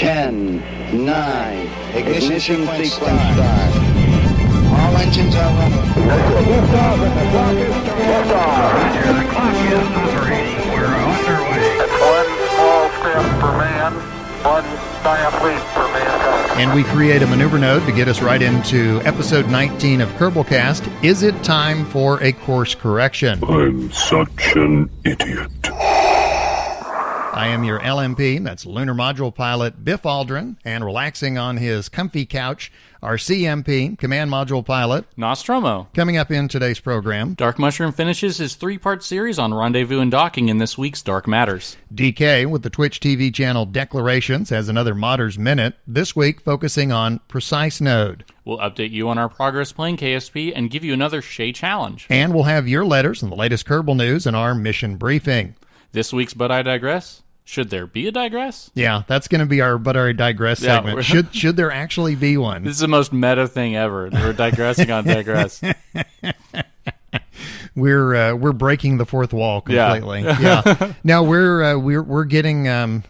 10, 9, ignition sequence start. All engines are running. Liftoff, and the clock is starting. Liftoff. Roger, the clock is operating. We're underway. It's one small step for man, one giant leap for mankind. And we create a maneuver node to get us right into episode 19 of Kerbalcast. Is it time for a course correction? I'm such an idiot. I am your LMP, that's Lunar Module Pilot Biff Aldrin, and relaxing on his comfy couch, our CMP, Command Module Pilot, Nostromo. Coming up in today's program, Dark Mushroom finishes his 3-part series on rendezvous and docking in this week's Dark Matters. DK with the Twitch TV channel Declarations has another Modders Minute, this week focusing on Precise Node. We'll update you on our progress playing KSP and give you another Shea challenge. And we'll have your letters and the latest Kerbal news in our mission briefing. This week's But I Digress. Should there be a digress? Yeah, that's going to be our But I Digress segment. Should there actually be one? This is the most meta thing ever. We're digressing on digress. We're breaking the fourth wall completely. Yeah. Now we're getting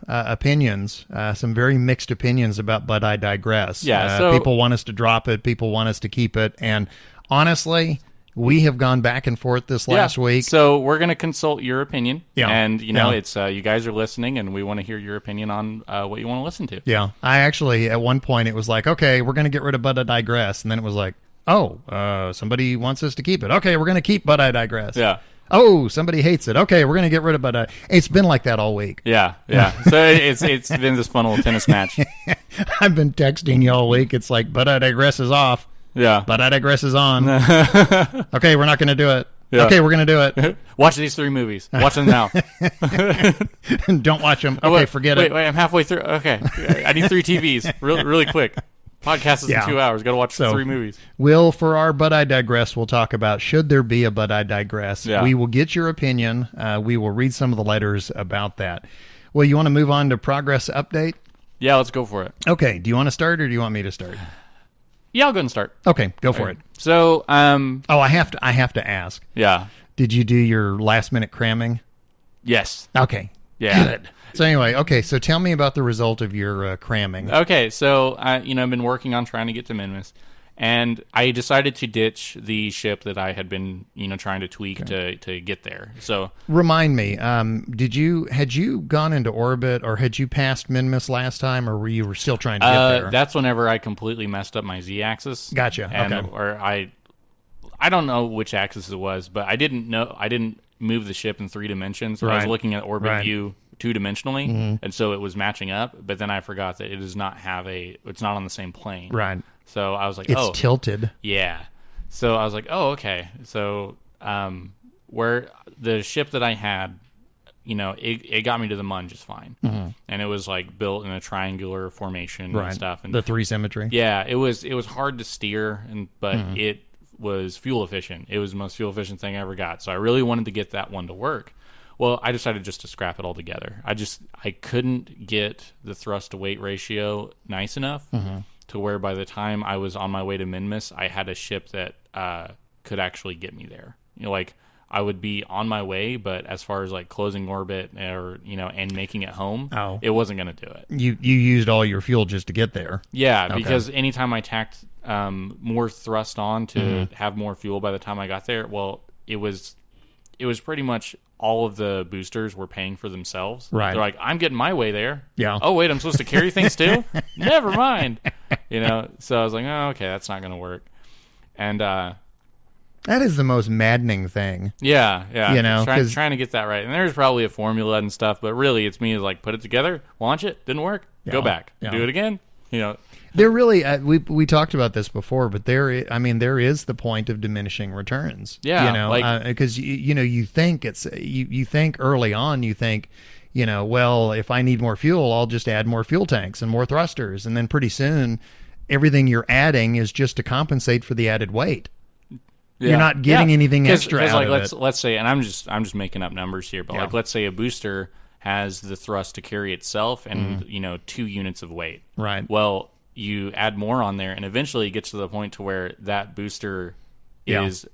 opinions, some very mixed opinions about But I Digress. Yeah. So people want us to drop it. People want us to keep it. And honestly, we have gone back and forth this last week. So we're going to consult your opinion. Yeah. And, it's you guys are listening, and we want to hear your opinion on what you want to listen to. Yeah. I actually, at one point, it was like, okay, we're going to get rid of But I Digress. And then it was like, somebody wants us to keep it. Okay, we're going to keep But I Digress. Yeah. Oh, somebody hates it. Okay, we're going to get rid of But I... It's been like that all week. Yeah. So it's been this fun little tennis match. I've been texting you all week. It's like, But I Digress is off. Yeah. But I Digress is on. Okay, we're not going to do it. Yeah. Okay, we're going to do it. Watch these 3 movies. Watch them now. Don't watch them. Okay, forget it. Wait, I'm halfway through. Okay. I need 3 TVs. Really quick. Podcast is in 2 hours. Got to watch 3 movies. For our But I Digress, we'll talk about should there be a But I Digress. Yeah. We will get your opinion. We will read some of the letters about that. Well, you want to move on to progress update? Yeah, let's go for it. Okay. Do you want to start or do you want me to start? Yeah, I'll go and start. Okay, go for it. So, I have to ask. Yeah. Did you do your last minute cramming? Yes. Okay. Yeah. Good. So anyway, so tell me about the result of your cramming. Okay, so I've been working on trying to get to Minmus, and I decided to ditch the ship that I had been trying to tweak to get there. So remind me, had you gone into orbit or had you passed Minmus last time, or were you still trying to get there? That's whenever I completely messed up my Z-axis. Gotcha. And, okay. Or I don't know which axis it was, but I didn't move the ship in 3 dimensions. Right. I was looking at orbit view 2-dimensionally, Mm-hmm. and so it was matching up. But then I forgot that it does not have it's not on the same plane. Right. So I was like, it's tilted. Yeah. So I was like, oh, okay. So where the ship that I had, it got me to the Mun just fine. Mm-hmm. And it was like built in a triangular formation and stuff. And the 3 symmetry. Yeah, it was hard to steer, but it was fuel efficient. It was the most fuel efficient thing I ever got. So I really wanted to get that one to work. Well, I decided just to scrap it altogether. I couldn't get the thrust to weight ratio nice enough to where by the time I was on my way to Minmus, I had a ship that could actually get me there. I would be on my way, but as far as like closing orbit or and making it home, it wasn't going to do it. You used all your fuel just to get there. Yeah, because anytime I tacked more thrust on to have more fuel by the time I got there, well, it was pretty much all of the boosters were paying for themselves. Right. They're like, I'm getting my way there. Yeah. Oh, wait, I'm supposed to carry things too? Never mind. So I was like, oh, okay, that's not going to work. And that is the most maddening thing. Yeah. Trying to get that right. And there's probably a formula and stuff, but really it's me like put it together, launch it, didn't work, go back, do it again. There really, we talked about this before, but there is the point of diminishing returns. Yeah, because you think you think early on, well, if I need more fuel, I'll just add more fuel tanks and more thrusters, and then pretty soon, everything you're adding is just to compensate for the added weight. Yeah. You're not getting anything extra out of it. Let's say, and I'm just making up numbers here, but let's say a booster has the thrust to carry itself and 2 units of weight. Right. Well, you add more on there, and eventually it gets to the point to where that booster is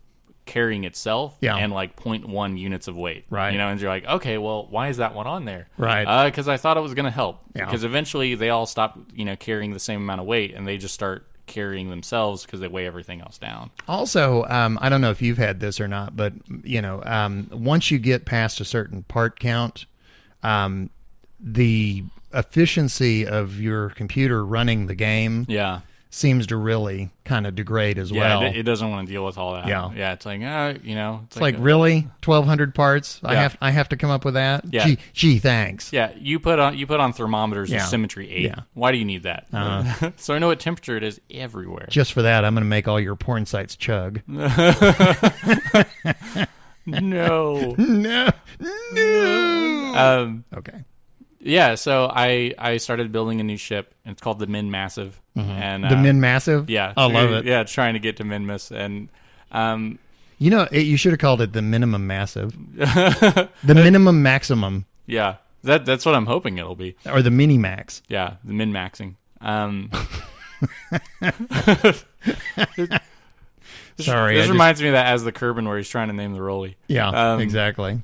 carrying itself Yeah. and like 0.1 units of weight. Right. You know, and you're like, okay, well, why is that one on there? Right. Because I thought it was going to help. Yeah. Because eventually they all stop, carrying the same amount of weight, and they just start carrying themselves because they weigh everything else down. Also, I don't know if you've had this or not, but once you get past a certain part count, the efficiency of your computer running the game Yeah. seems to really kind of degrade as well. It doesn't want to deal with all that. Yeah. Yeah. It's like, It's like really 1,200 parts. Yeah. I have to come up with that. Yeah. Gee, thanks. Yeah, you put on thermometers Yeah. with symmetry 8. Yeah. Why do you need that? So I know what temperature it is everywhere. Just for that, I'm going to make all your porn sites chug. No. No. Okay. Yeah, so I started building a new ship, and it's called the Min Massive. And The Min Massive. Yeah, I love it. Yeah, trying to get to Minmus, and You should have called it the Minimum Massive, the Minimum Maximum, yeah, that's what I'm hoping it'll be. or the Mini Max. Yeah, the min maxing. Sorry, This reminds me of that As the Kerbin where he's trying to name the Rolly. Yeah, exactly.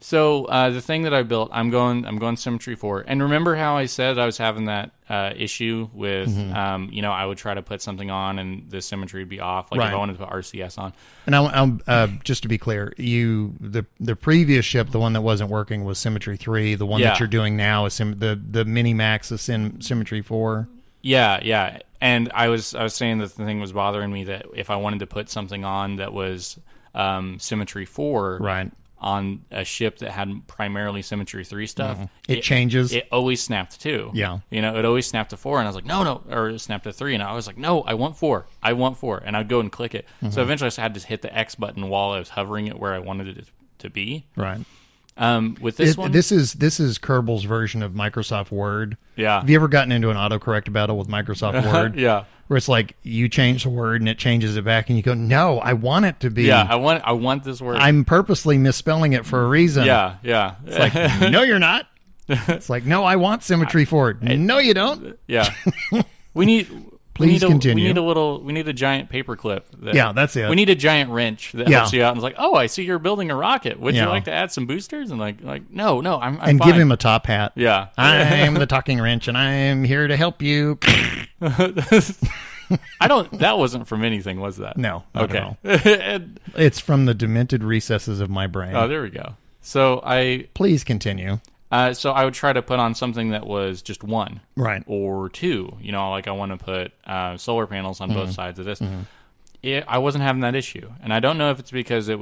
So the thing that I built, I'm going Symmetry 4. And remember how I said I was having that issue with, I would try to put something on and the symmetry would be off, like Right. if I wanted to put RCS on. And I'm just to be clear, the previous ship, the one that wasn't working, was Symmetry 3. The one Yeah. that you're doing now is the Mini Max is Symmetry 4. Yeah. And I was saying that the thing was bothering me that if I wanted to put something on that was Symmetry 4, Right. on a ship that had primarily Symmetry 3 stuff, It changes. It always snapped to 2. Yeah. It always snapped to 4, and I was like, no, or it snapped to 3, and I was like, no, I want 4, and I'd go and click it. So eventually I had to hit the X button while I was hovering it where I wanted it to be. Right. With this one, This is Kerbal's version of Microsoft Word. Yeah. Have you ever gotten into an autocorrect battle with Microsoft Word? Yeah. Where it's like you change the word and it changes it back, and you go, "No, I want it to be." Yeah, I want this word. I'm purposely misspelling it for a reason. Yeah. It's like, no, you're not. It's like, no, I want Symmetry 4. No, you don't. Yeah. We need. Please continue. We need a giant paper clip. Yeah, that's it. We need a giant wrench that Yeah. helps you out. And it's like, oh, I see you're building a rocket. Would you Yeah. like to add some boosters? And like, no, I'm And fine. give him a top hat. Yeah. I'm the talking wrench, and I'm here to help you. That wasn't from anything, was that? No, not at Okay. all. And- It's from the demented recesses of my brain. oh, there we go. So Please continue. so I would try to put on something that was just 1. Right. Or 2. Like I want to put solar panels on both sides of this. I wasn't having that issue, and I don't know if it's because it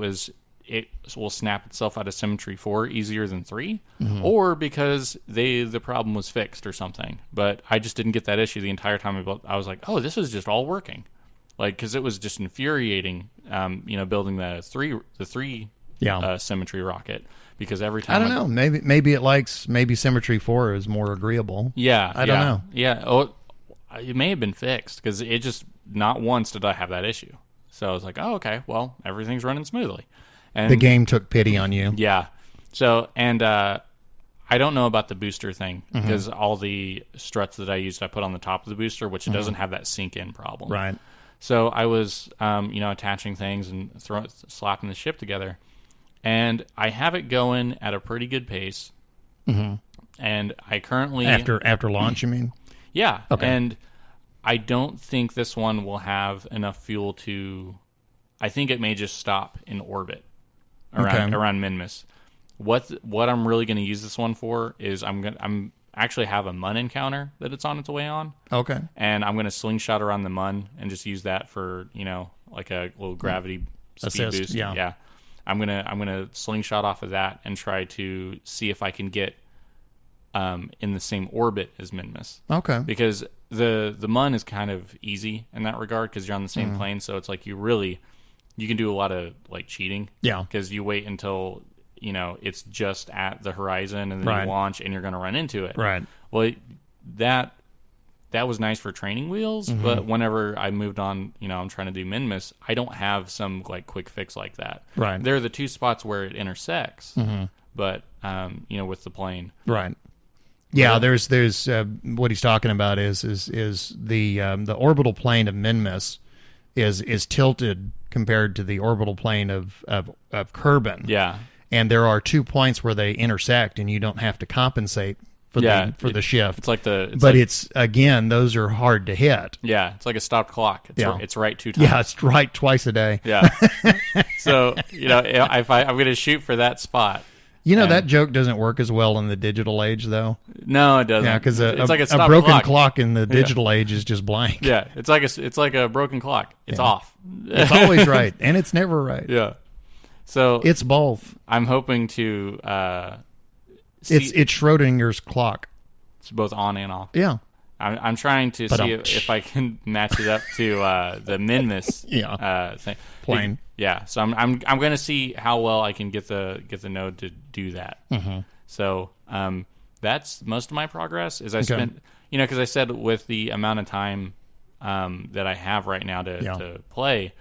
will snap itself out of Symmetry 4 easier than 3, or because the problem was fixed or something. But I just didn't get that issue the entire time I built. I was like, oh, this is just all working, because it was just infuriating, building the three Symmetry rocket, because every time I don't know. Maybe Symmetry 4 is more agreeable. Yeah, I don't know. Yeah, it may have been fixed because it just not once did I have that issue. So I was like, oh, okay, well, everything's running smoothly. And The game took pity on you. yeah. So I don't know about the booster thing because all the struts that I used, I put on the top of the booster, which it doesn't have that sink in problem. Right. So I was, attaching things and slapping the ship together, and I have it going at a pretty good pace. And I currently After launch, you mean? yeah. Okay. And I don't think this one will have enough fuel to. I think it may just stop in orbit around Minmus. What I'm really going to use this one for is I'm actually have a Mun encounter that it's on its way on. Okay. And I'm going to slingshot around the Mun and just use that for like a little gravity speed Assist, boost. yeah. Yeah. I'm gonna slingshot off of that and try to see if I can get in the same orbit as Minmus. Okay. Because the Mun is kind of easy in that regard because you're on the same plane, so it's like you can do a lot of like cheating. Yeah. Because you wait until it's just at the horizon and then Right. you launch and you're going to run into it. Right. Well, that was nice for training wheels, but whenever I moved on, I'm trying to do Minmus, I don't have some like quick fix like that. Right. There are the two spots where it intersects, but with the plane. Right. Yeah, there's what he's talking about is the orbital plane of Minmus is tilted compared to the orbital plane of Kerbin. Yeah. And there are 2 points where they intersect, and you don't have to compensate for the shift. It's like it's again, those are hard to hit. Yeah, it's like a stopped clock. It's right 2 times. Yeah, it's right twice a day. Yeah. So, if I'm going to shoot for that spot. That joke doesn't work as well in the digital age, though. No, it doesn't. Yeah, because it's like a broken clock in the digital age is just blank. Yeah, it's like a broken clock. It's off. It's always right, and it's never right. Yeah. So it's both. I'm hoping to. It's Schrodinger's clock. It's both on and off. Yeah. I'm trying to see if I can match it up to the Minmus thing. Plane. Yeah. So I'm going to see how well I can get the node to do that. Mm-hmm. So that's most of my progress. Is I spent because I said with the amount of time that I have right now to play,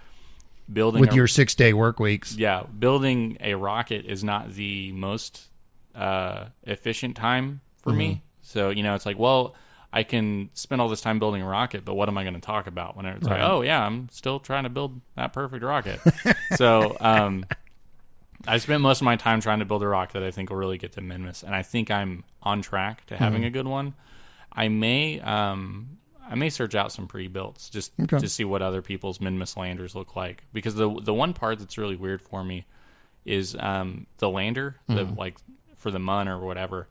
building with your 6-day work weeks. Yeah, building a rocket is not the most efficient time for me. So it's like, well, I can spend all this time building a rocket, but what am I going to talk about when it's like, oh yeah, I'm still trying to build that perfect rocket. So I spent most of my time trying to build a rocket that I think will really get to Minmus, and I think I'm on track to having a good one. I may search out some pre-builts just to see what other people's Minmus landers look like, because the one part that's really weird for me is the lander, like for the MUN or whatever.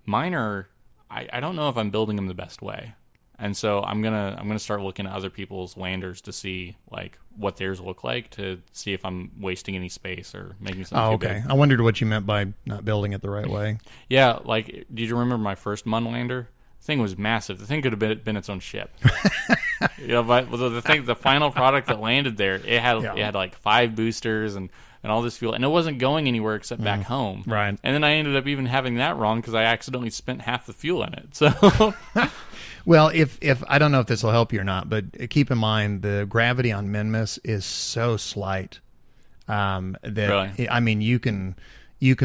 Mine are. I don't know if I'm building them the best way, and so I'm gonna start looking at other people's landers to see like what theirs look like, to see if I'm wasting any space or making something too big. I wondered what you meant by not building it the right way. Yeah, like, do you remember my first MUN lander? The thing was massive. The thing could have been its own ship. But the final product that landed there, it had like 5 boosters and all this fuel, and it wasn't going anywhere except back home. Right. And then I ended up even having that wrong because I accidentally spent half the fuel in it. So, well, if I don't know if this will help you or not, but keep in mind the gravity on Minmus is so slight that really? I mean you can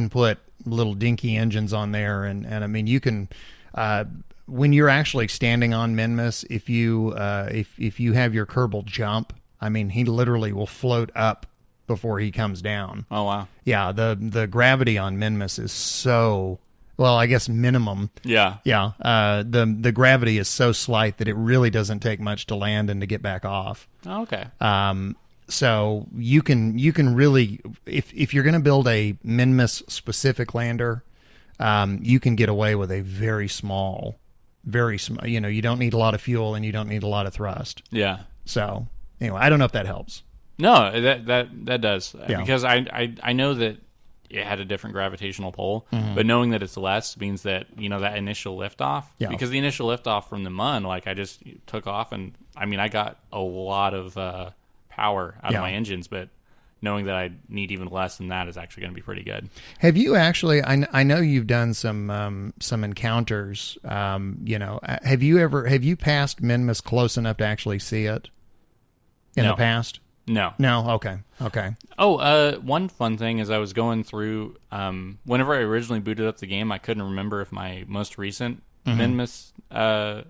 put little dinky engines on there, and I mean you can. When you're actually standing on Minmus, if you have your Kerbal jump, I mean he literally will float up before he comes down. Oh wow! Yeah, the gravity on Minmus is so, well, I guess minimum. Yeah. The gravity is so slight that it really doesn't take much to land and to get back off. Oh, okay. So you can really, if you're going to build a Minmus specific lander, you can get away with a very small. You don't need a lot of fuel and you don't need a lot of thrust. Yeah. So anyway, I don't know if that helps. No, that does. Yeah. Because I know that it had a different gravitational pull, but knowing that it's less means that, that initial liftoff. Yeah. Because the initial liftoff from the MUN, like I just took off, and I mean I got a lot of power out of my engines, but knowing that I need even less than that is actually going to be pretty good. Have you actually? I know you've done some encounters. Have you passed Minmus close enough to actually see it in the past? No. Okay. Oh, one fun thing is I was going through. Whenever I originally booted up the game, I couldn't remember if my most recent Minmus my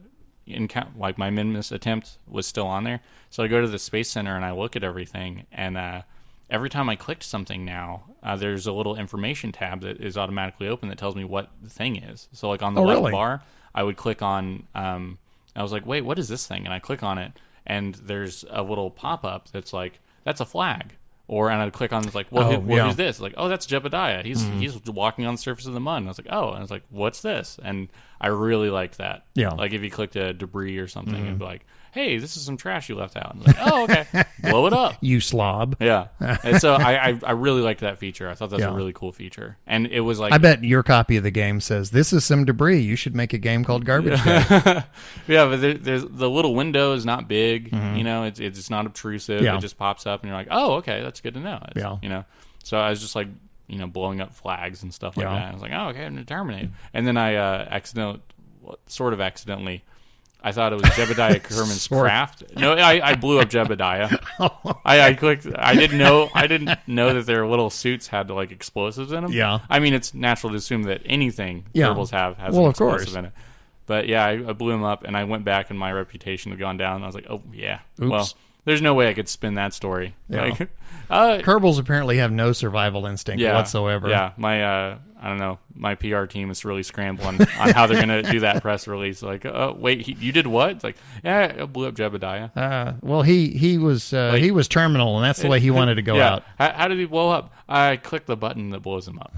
Minmus attempt was still on there. So I go to the Space Center and I look at everything, and every time I clicked something now, there's a little information tab that is automatically open that tells me what the thing is. So like on the left bar, I would click on. I was like, wait, what is this thing? And I click on it, and there's a little pop-up that's like, that's a flag. And I'd click on it, it's like, who's this? Like, oh, that's Jebediah. He's walking on the surface of the MUN. And I was like, oh. And I was like, what's this? And I really liked that. Yeah. Like, if you clicked a debris or something, it'd be like, hey, this is some trash you left out. And like, oh, okay. Blow it up. You slob. Yeah. And so I really liked that feature. I thought that was a really cool feature. And it was like... I bet your copy of the game says, this is some debris. You should make a game called Garbage Day. Yeah, but there's the little window is not big. It's not obtrusive. Yeah. It just pops up and you're like, oh, okay, that's good to know. So I was just like, blowing up flags and stuff like that. I was like, oh, okay, I'm going to terminate. And then I accidentally, I thought it was Jebediah Kerman's craft. No, I blew up Jebediah. I clicked. I didn't know that their little suits had like explosives in them. Yeah. I mean, it's natural to assume that anything Kerbals has an explosive in it. But yeah, I blew him up, and I went back, and my reputation had gone down. And I was like, oh yeah. Oops. Well, There's no way I could spin that story. Yeah. Like, Kerbals apparently have no survival instinct whatsoever. Yeah, my I don't know, my PR team is really scrambling on how they're going to do that press release. Like, oh wait, you did what? It's like, yeah, I blew up Jebediah. Well, he was terminal, and that's the way he wanted to go out. How did he blow up? I clicked the button that blows him up.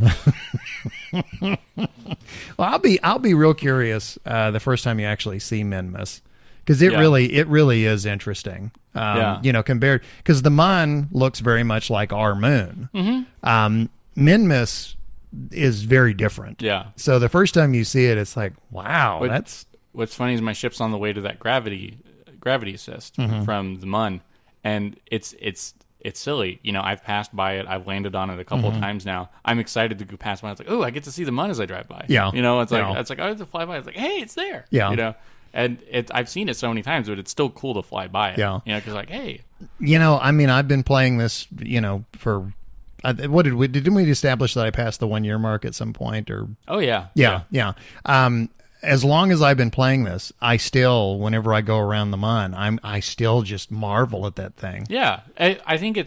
Well, I'll be real curious the first time you actually see Minmus, because it really is interesting. Compared, because the Mun looks very much like our moon. Minmus is very different. Yeah. So the first time you see it, it's like, wow, what's funny is my ship's on the way to that gravity assist from the Mun, and it's silly. I've passed by it. I've landed on it a couple of times now. I'm excited to go past by. It's like, oh, I get to see the Mun as I drive by. Yeah. It's like I have to fly by. It's like, hey, it's there. Yeah. And I've seen it so many times, but it's still cool to fly by it. Yeah. Because like, hey. I've been playing this, for. Didn't we establish that I passed the 1 year mark at some point? Or oh yeah. Yeah. As long as I've been playing this, I still, whenever I go around the Mun, I still just marvel at that thing. Yeah, I think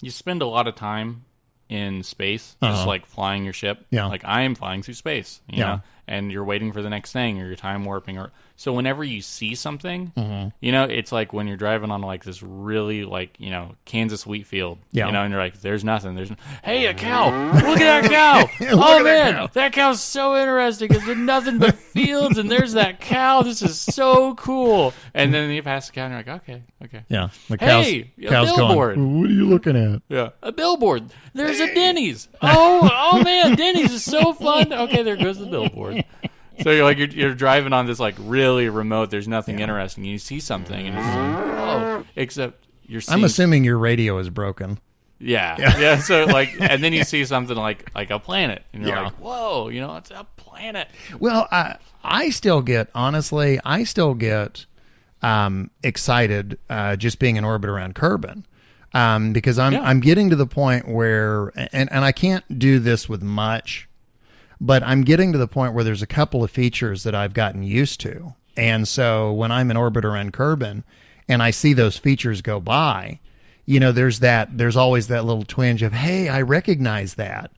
you spend a lot of time in space, just like flying your ship. Yeah, like I am flying through space. You know, and you're waiting for the next thing, or you're time warping, or so whenever you see something, it's like when you're driving on like this really Kansas wheat field, and you're like, there's nothing. Hey, a cow! Look at that cow! Oh man, that cow's so interesting. There's nothing but fields, and there's that cow. This is so cool. And then you pass the cow, and you're like, okay. Yeah, the cow's billboard. Going, what are you looking at? Yeah, a billboard. There's a Denny's. Oh man, Denny's is so fun. Okay, there goes the billboard. So you're driving on this like really remote. There's nothing interesting. You see something, and it's like, oh, except you're seeing. I'm assuming your radio is broken. Yeah. So and then you see something like a planet, and you're like, whoa, it's a planet. Well, I still get excited just being in orbit around Kerbin. Because I'm getting to the point where, and I can't do this with much, but I'm getting to the point where there's a couple of features that I've gotten used to. And so when I'm in orbit around Kerbin and I see those features go by, there's always that little twinge of, hey, I recognize that,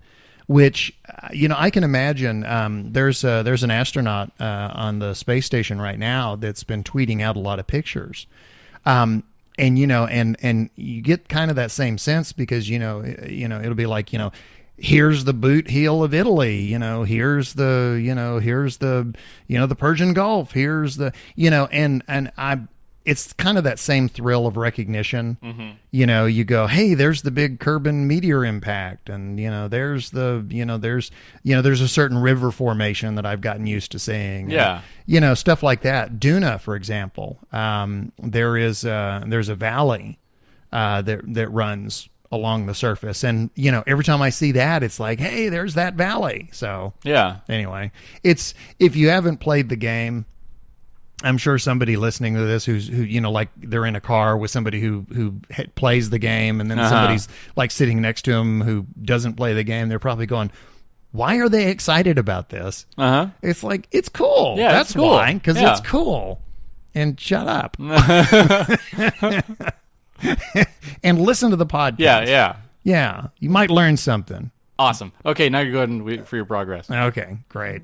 which, I can imagine, there's an astronaut, on the space station right now that's been tweeting out a lot of pictures. And you get kind of that same sense because, it'll be like, here's the boot heel of Italy, here's the Persian Gulf, here's the, it's kind of that same thrill of recognition. You go, hey, there's the big Kerbin meteor impact. And, there's a certain river formation that I've gotten used to seeing. Yeah. And, stuff like that. Duna, for example, there's a valley, that runs along the surface. And, every time I see that, it's like, hey, there's that valley. So anyway, if you haven't played the game, I'm sure somebody listening to this who like they're in a car with somebody who plays the game, and then somebody's like sitting next to him who doesn't play the game. They're probably going, why are they excited about this? It's like, it's cool. Yeah, that's cool. Why, because it's cool. And shut up. And listen to the podcast. Yeah. You might learn something. Awesome. Okay, now you're going for your progress. Okay, great.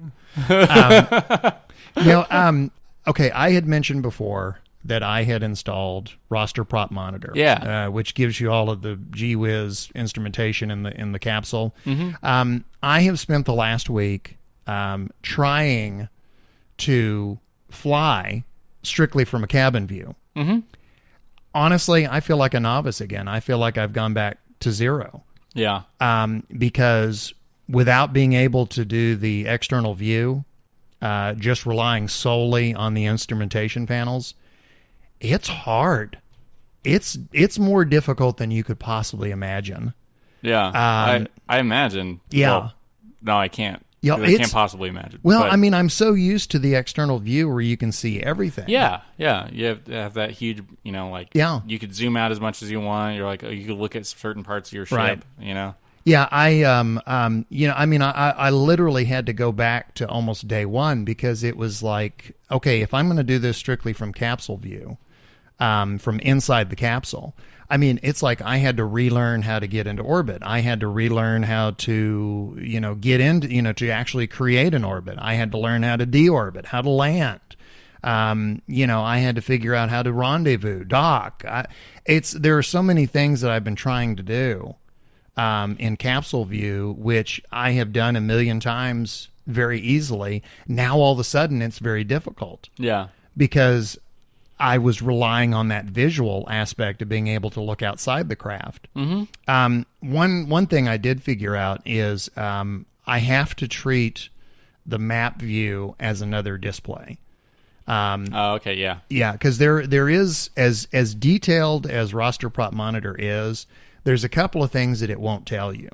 Okay, I had mentioned before that I had installed Roster Prop Monitor, which gives you all of the gee-whiz instrumentation in the capsule. I have spent the last week trying to fly strictly from a cabin view. Honestly, I feel like a novice again. I feel like I've gone back to zero. Yeah. Because without being able to do the external view, just relying solely on the instrumentation panels, it's hard. It's more difficult than you could possibly imagine. Yeah, I imagine. Yeah. Well, no, I can't. Yeah, I can't possibly imagine. Well, I mean, I'm so used to the external view where you can see everything. Yeah. You have to have that huge, you could zoom out as much as you want. You're like, you could look at certain parts of your ship, Yeah, I literally had to go back to almost day one because it was like, okay, if I'm going to do this strictly from capsule view, from inside the capsule. I mean, it's like I had to relearn how to get into orbit. I had to relearn how to, get into, to actually create an orbit. I had to learn how to deorbit, how to land. I had to figure out how to rendezvous, dock. There are so many things that I've been trying to do in capsule view, which I have done a million times very easily. Now all of a sudden it's very difficult. Yeah. Because I was relying on that visual aspect of being able to look outside the craft. Mm-hmm. One thing I did figure out is I have to treat the map view as another display. Okay, yeah. Yeah, because there is, as detailed as Roster Prop Monitor is, there's a couple of things that it won't tell you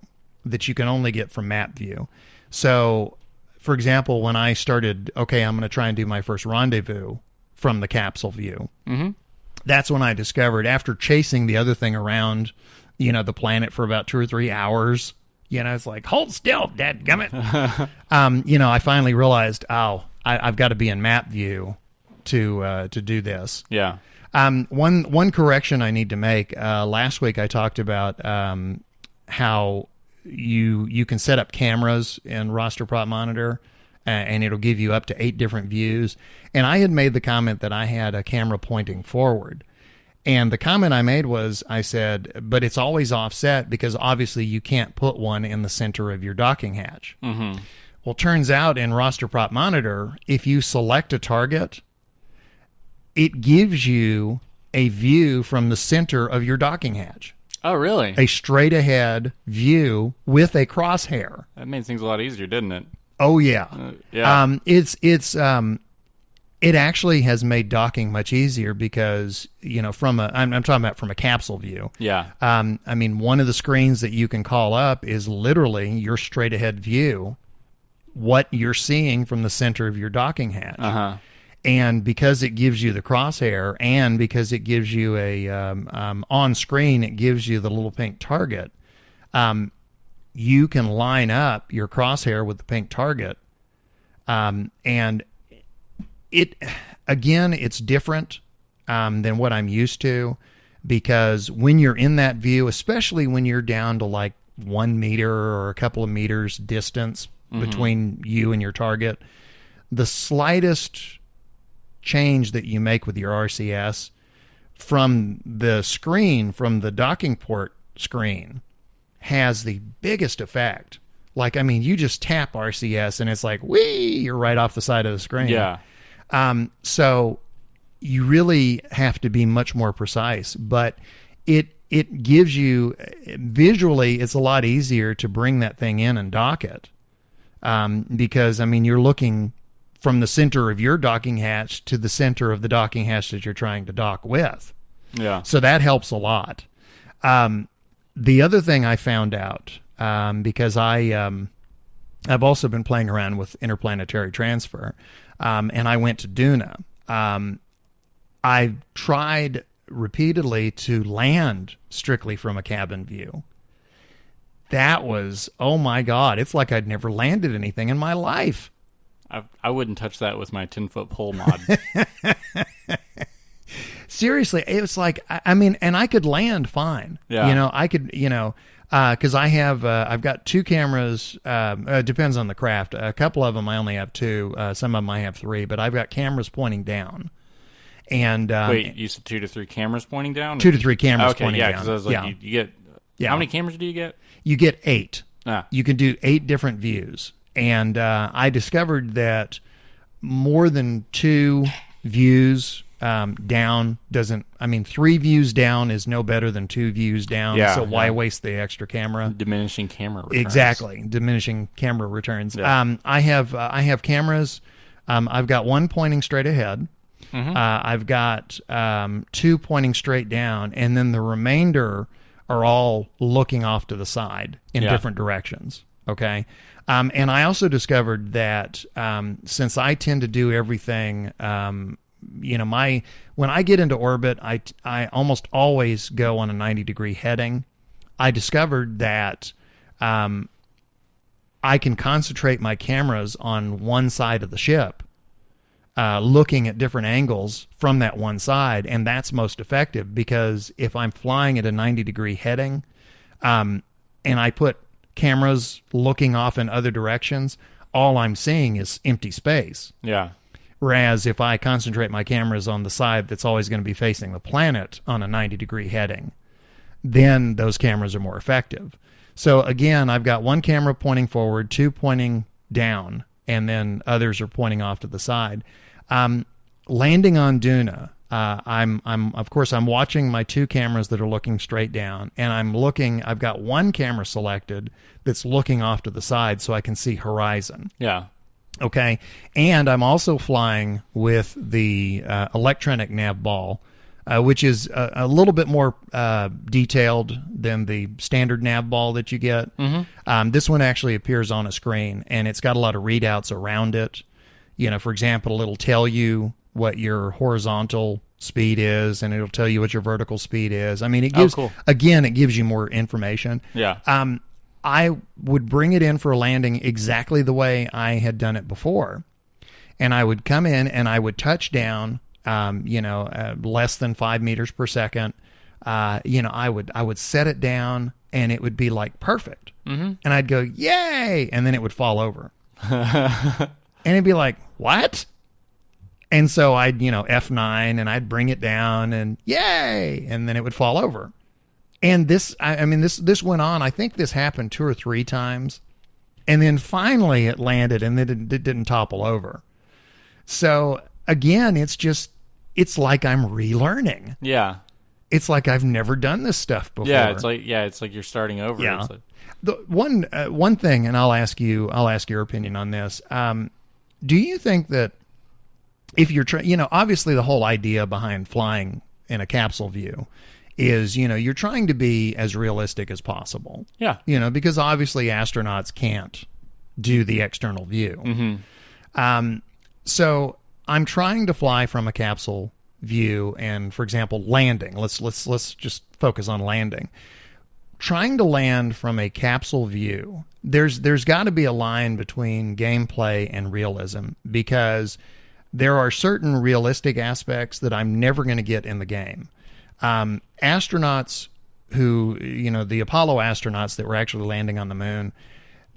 that you can only get from map view. So, for example, when I started, I'm going to try and do my first rendezvous from the capsule view. Mm-hmm. That's when I discovered, after chasing the other thing around, the planet for about 2 or 3 hours, it's like, hold still, dadgummit. I finally realized, I've got to be in map view to do this. Yeah. One correction I need to make. Last week I talked about how you can set up cameras in Roster Prop Monitor, and it'll give you up to 8 different views. And I had made the comment that I had a camera pointing forward. And the comment I made was, I said, but it's always offset because obviously you can't put one in the center of your docking hatch. Mm-hmm. Well, turns out in Roster Prop Monitor, if you select a target, it gives you a view from the center of your docking hatch. Oh, really? A straight ahead view with a crosshair. That made things a lot easier, didn't it? Oh yeah. Yeah. It actually has made docking much easier because, I'm talking about from a capsule view. Yeah. One of the screens that you can call up is literally your straight ahead view, what you're seeing from the center of your docking hatch. Uh-huh. And because it gives you the crosshair, and because it gives you a on screen, it gives you the little pink target. You can line up your crosshair with the pink target, and it's different than what I'm used to, because when you're in that view, especially when you're down to like 1 meter or a couple of meters distance between you and your target, the slightest change that you make with your RCS from the screen, from the docking port screen, has the biggest effect. Like, you just tap RCS and it's like, whee, you're right off the side of the screen. Yeah. So you really have to be much more precise, but it gives you, visually, it's a lot easier to bring that thing in and dock it. Because, you're looking from the center of your docking hatch to the center of the docking hatch that you're trying to dock with. Yeah. So that helps a lot. The other thing I found out, because I've also been playing around with interplanetary transfer, and I went to Duna. I tried repeatedly to land strictly from a cabin view. That was, oh my God, it's like I'd never landed anything in my life. I wouldn't touch that with my 10-foot pole mod. Seriously, it was like, and I could land fine. Yeah. I could, because I've got 2 cameras. It depends on the craft. A couple of them I only have 2. Some of them I have 3, but I've got cameras pointing down. And wait, you said 2 to 3 cameras pointing down? 2 to 3 cameras pointing down. Okay, yeah, because I was like, you get. Yeah. How many cameras do you get? You get 8. Ah. You can do 8 different views. And I discovered that more than 2 views down doesn't, 3 views down is no better than 2 views down. Yeah, so why waste the extra camera? Diminishing camera returns. Exactly. Diminishing camera returns. Yeah. I have cameras. I've got 1 pointing straight ahead. Mm-hmm. I've got 2 pointing straight down, and then the remainder are all looking off to the side in different directions. Okay. And I also discovered that since I tend to do everything, when I get into orbit, I almost always go on a 90-degree heading. I discovered that I can concentrate my cameras on one side of the ship looking at different angles from that one side, and that's most effective because if I'm flying at a 90-degree heading, and I put cameras looking off in other directions, all I'm seeing is empty space. Yeah. Whereas if I concentrate my cameras on the side that's always going to be facing the planet on a 90-degree heading, then those cameras are more effective. So again, I've got one camera pointing forward, two pointing down, and then others are pointing off to the side. Landing on Duna, I'm watching my two cameras that are looking straight down, and I've got one camera selected that's looking off to the side so I can see horizon. Yeah. Okay. And I'm also flying with the electronic nav ball, which is a little bit more detailed than the standard nav ball that you get. Mm-hmm. This one actually appears on a screen, and it's got a lot of readouts around it. You know, for example, it'll tell you what your horizontal speed is, and it'll tell you what your vertical speed is. I mean, it gives, again, it gives you more information. Yeah. I would bring it in for a landing exactly the way I had done it before. And I would come in and I would touch down, less than 5 meters per second. I would set it down and it would be like perfect. Mm-hmm. And I'd go, yay! And then it would fall over. And it'd be like, what? And so I'd, F9 and I'd bring it down and yay! And then it would fall over. And this went on. I think this happened 2 or 3 times. And then finally it landed and then it didn't topple over. So again, it's like I'm relearning. Yeah. It's like I've never done this stuff before. Yeah, it's like you're starting over. Yeah. It's like... The one thing, and I'll ask your opinion on this. Do you think that if you're obviously the whole idea behind flying in a capsule view is, you're trying to be as realistic as possible. Yeah. Because obviously astronauts can't do the external view. Mm-hmm. So I'm trying to fly from a capsule view and, for example, landing. Let's just focus on landing. Trying to land from a capsule view, there's got to be a line between gameplay and realism, because there are certain realistic aspects that I'm never going to get in the game. Astronauts who, the Apollo astronauts that were actually landing on the moon,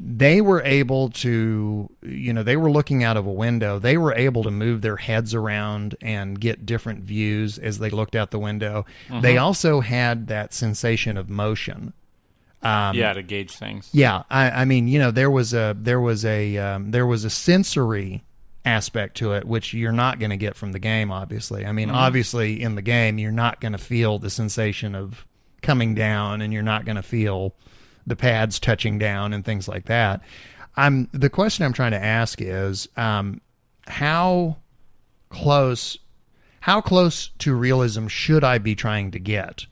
they were able to, they were looking out of a window. They were able to move their heads around and get different views as they looked out the window. Mm-hmm. They also had that sensation of motion. To gauge things. Yeah. I mean, there was a sensory aspect to it, which you're not going to get from the game, obviously. I mean, obviously in the game, you're not going to feel the sensation of coming down, and you're not going to feel the pads touching down and things like that. The question I'm trying to ask is, how close to realism should I be trying to get?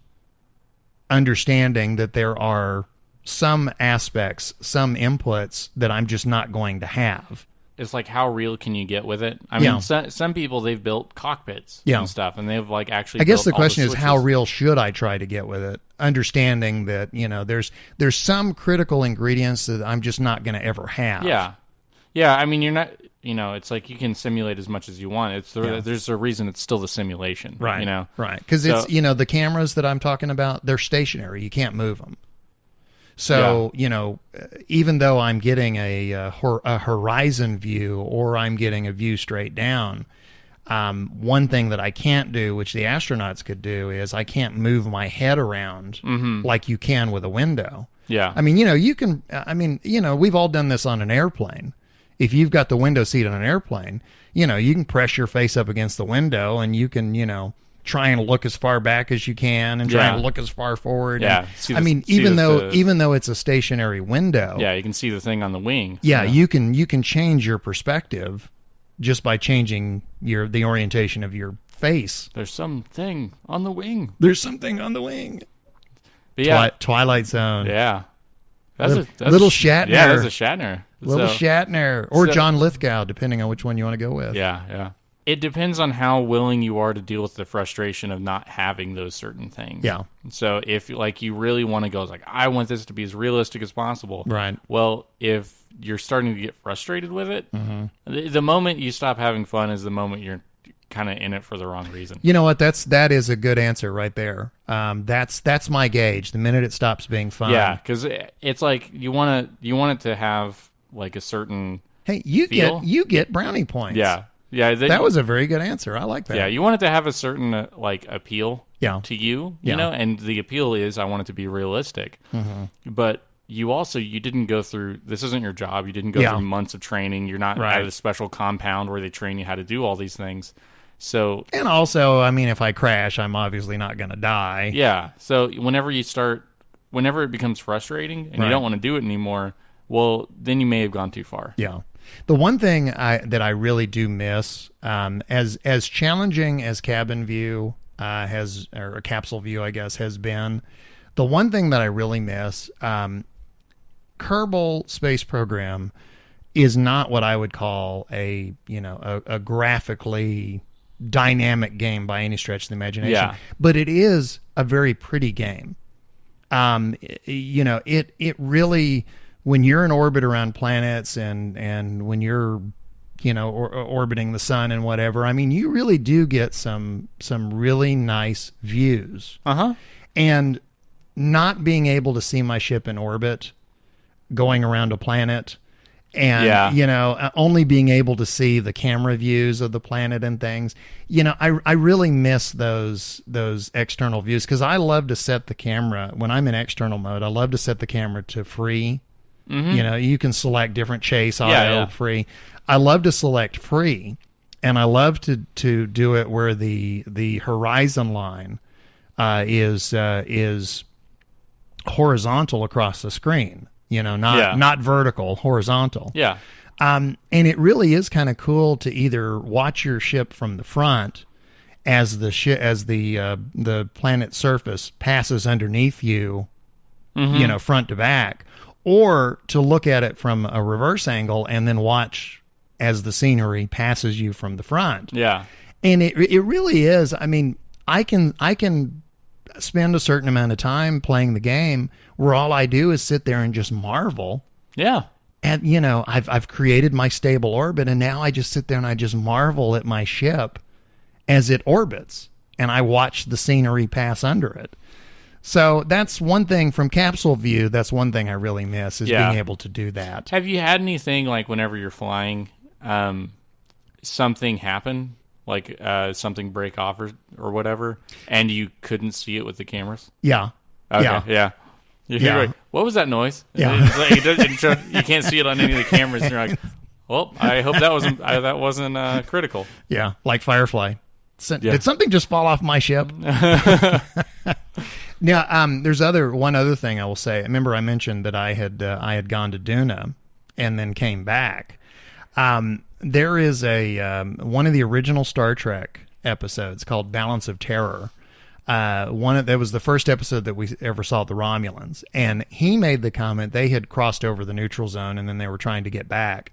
Understanding that there are some aspects, some inputs that I'm just not going to have. It's like, how real can you get with it? I mean, some people, they've built cockpits and stuff, and they've actually. I guess the question is, how real should I try to get with it? Understanding that there's some critical ingredients that I'm just not going to ever have. Yeah. I mean, you're not. It's like you can simulate as much as you want. There's a reason it's still the simulation, right? Right, because it's the cameras that I'm talking about, they're stationary. You can't move them. So, even though I'm getting a horizon view, or I'm getting a view straight down, one thing that I can't do, which the astronauts could do, is I can't move my head around like you can with a window. Yeah. I mean, you can, we've all done this on an airplane. If you've got the window seat on an airplane, you can press your face up against the window and you can, try and look as far back as you can and try and look as far forward. Yeah. And, even though it's a stationary window. Yeah, you can see the thing on the wing. Yeah, you can change your perspective just by changing the orientation of your face. There's something on the wing. But yeah. Twilight Zone. Yeah. That's little Shatner. Yeah, that's a Shatner. Shatner. Or John Lithgow, depending on which one you want to go with. Yeah. It depends on how willing you are to deal with the frustration of not having those certain things. Yeah. So if you really want to go, I want this to be as realistic as possible. Right. Well, if you're starting to get frustrated with it, the moment you stop having fun is the moment you're kind of in it for the wrong reason. You know what? That is a good answer right there. That's my gauge. The minute it stops being fun. Yeah, because it's like you want it to have like a certain hey, you feel. get brownie points. Yeah. That was a very good answer. I like that. Yeah, you want it to have a certain like appeal to you, Yeah. you know, and the appeal is I want it to be realistic. But you didn't go through, this isn't your job. You didn't go through months of training. You're not at a special compound where they train you how to do all these things. So, and also, I mean, if I crash, I'm obviously not going to die. Yeah. So whenever it becomes frustrating and you don't want to do it anymore, well, then you may have gone too far. Yeah. The one thing that I really do miss, as challenging as cabin view or capsule view, I guess, has been, the one thing that I really miss, Kerbal Space Program is not what I would call a graphically dynamic game by any stretch of the imagination. Yeah. But it is a very pretty game. It really, when you're in orbit around planets and when you're, orbiting the sun and whatever, I mean, you really do get some really nice views. And not being able to see my ship in orbit going around a planet and, only being able to see the camera views of the planet and things, I really miss those external views, because I love to set the camera, when I'm in external mode, I love to set the camera to free. You can select different chase, auto, free. I love to select free, and I love to do it where the horizon line is horizontal across the screen. Not vertical, horizontal. Yeah. And it really is kind of cool to either watch your ship from the front as the planet's surface passes underneath you, front to back, or to look at it from a reverse angle and then watch as the scenery passes you from the front. Yeah. And it really is. I mean, I can spend a certain amount of time playing the game where all I do is sit there and just marvel. Yeah. And, I've created my stable orbit, and now I just sit there and I just marvel at my ship as it orbits, and I watch the scenery pass under it. So that's one thing from capsule view. That's one thing I really miss, is being able to do that. Have you had anything like whenever you're flying, something happen, like something break off or whatever, and you couldn't see it with the cameras? Yeah. Okay. Yeah. You're like, what was that noise? Yeah. It's like, you can't see it on any of the cameras. And you're like, well, I hope that wasn't critical. Yeah, like Firefly. Did something just fall off my ship? Now, there's one other thing I will say. Remember, I mentioned that I had gone to Duna and then came back. There is one of the original Star Trek episodes called Balance of Terror. That was the first episode that we ever saw the Romulans, and he made the comment they had crossed over the neutral zone and then they were trying to get back.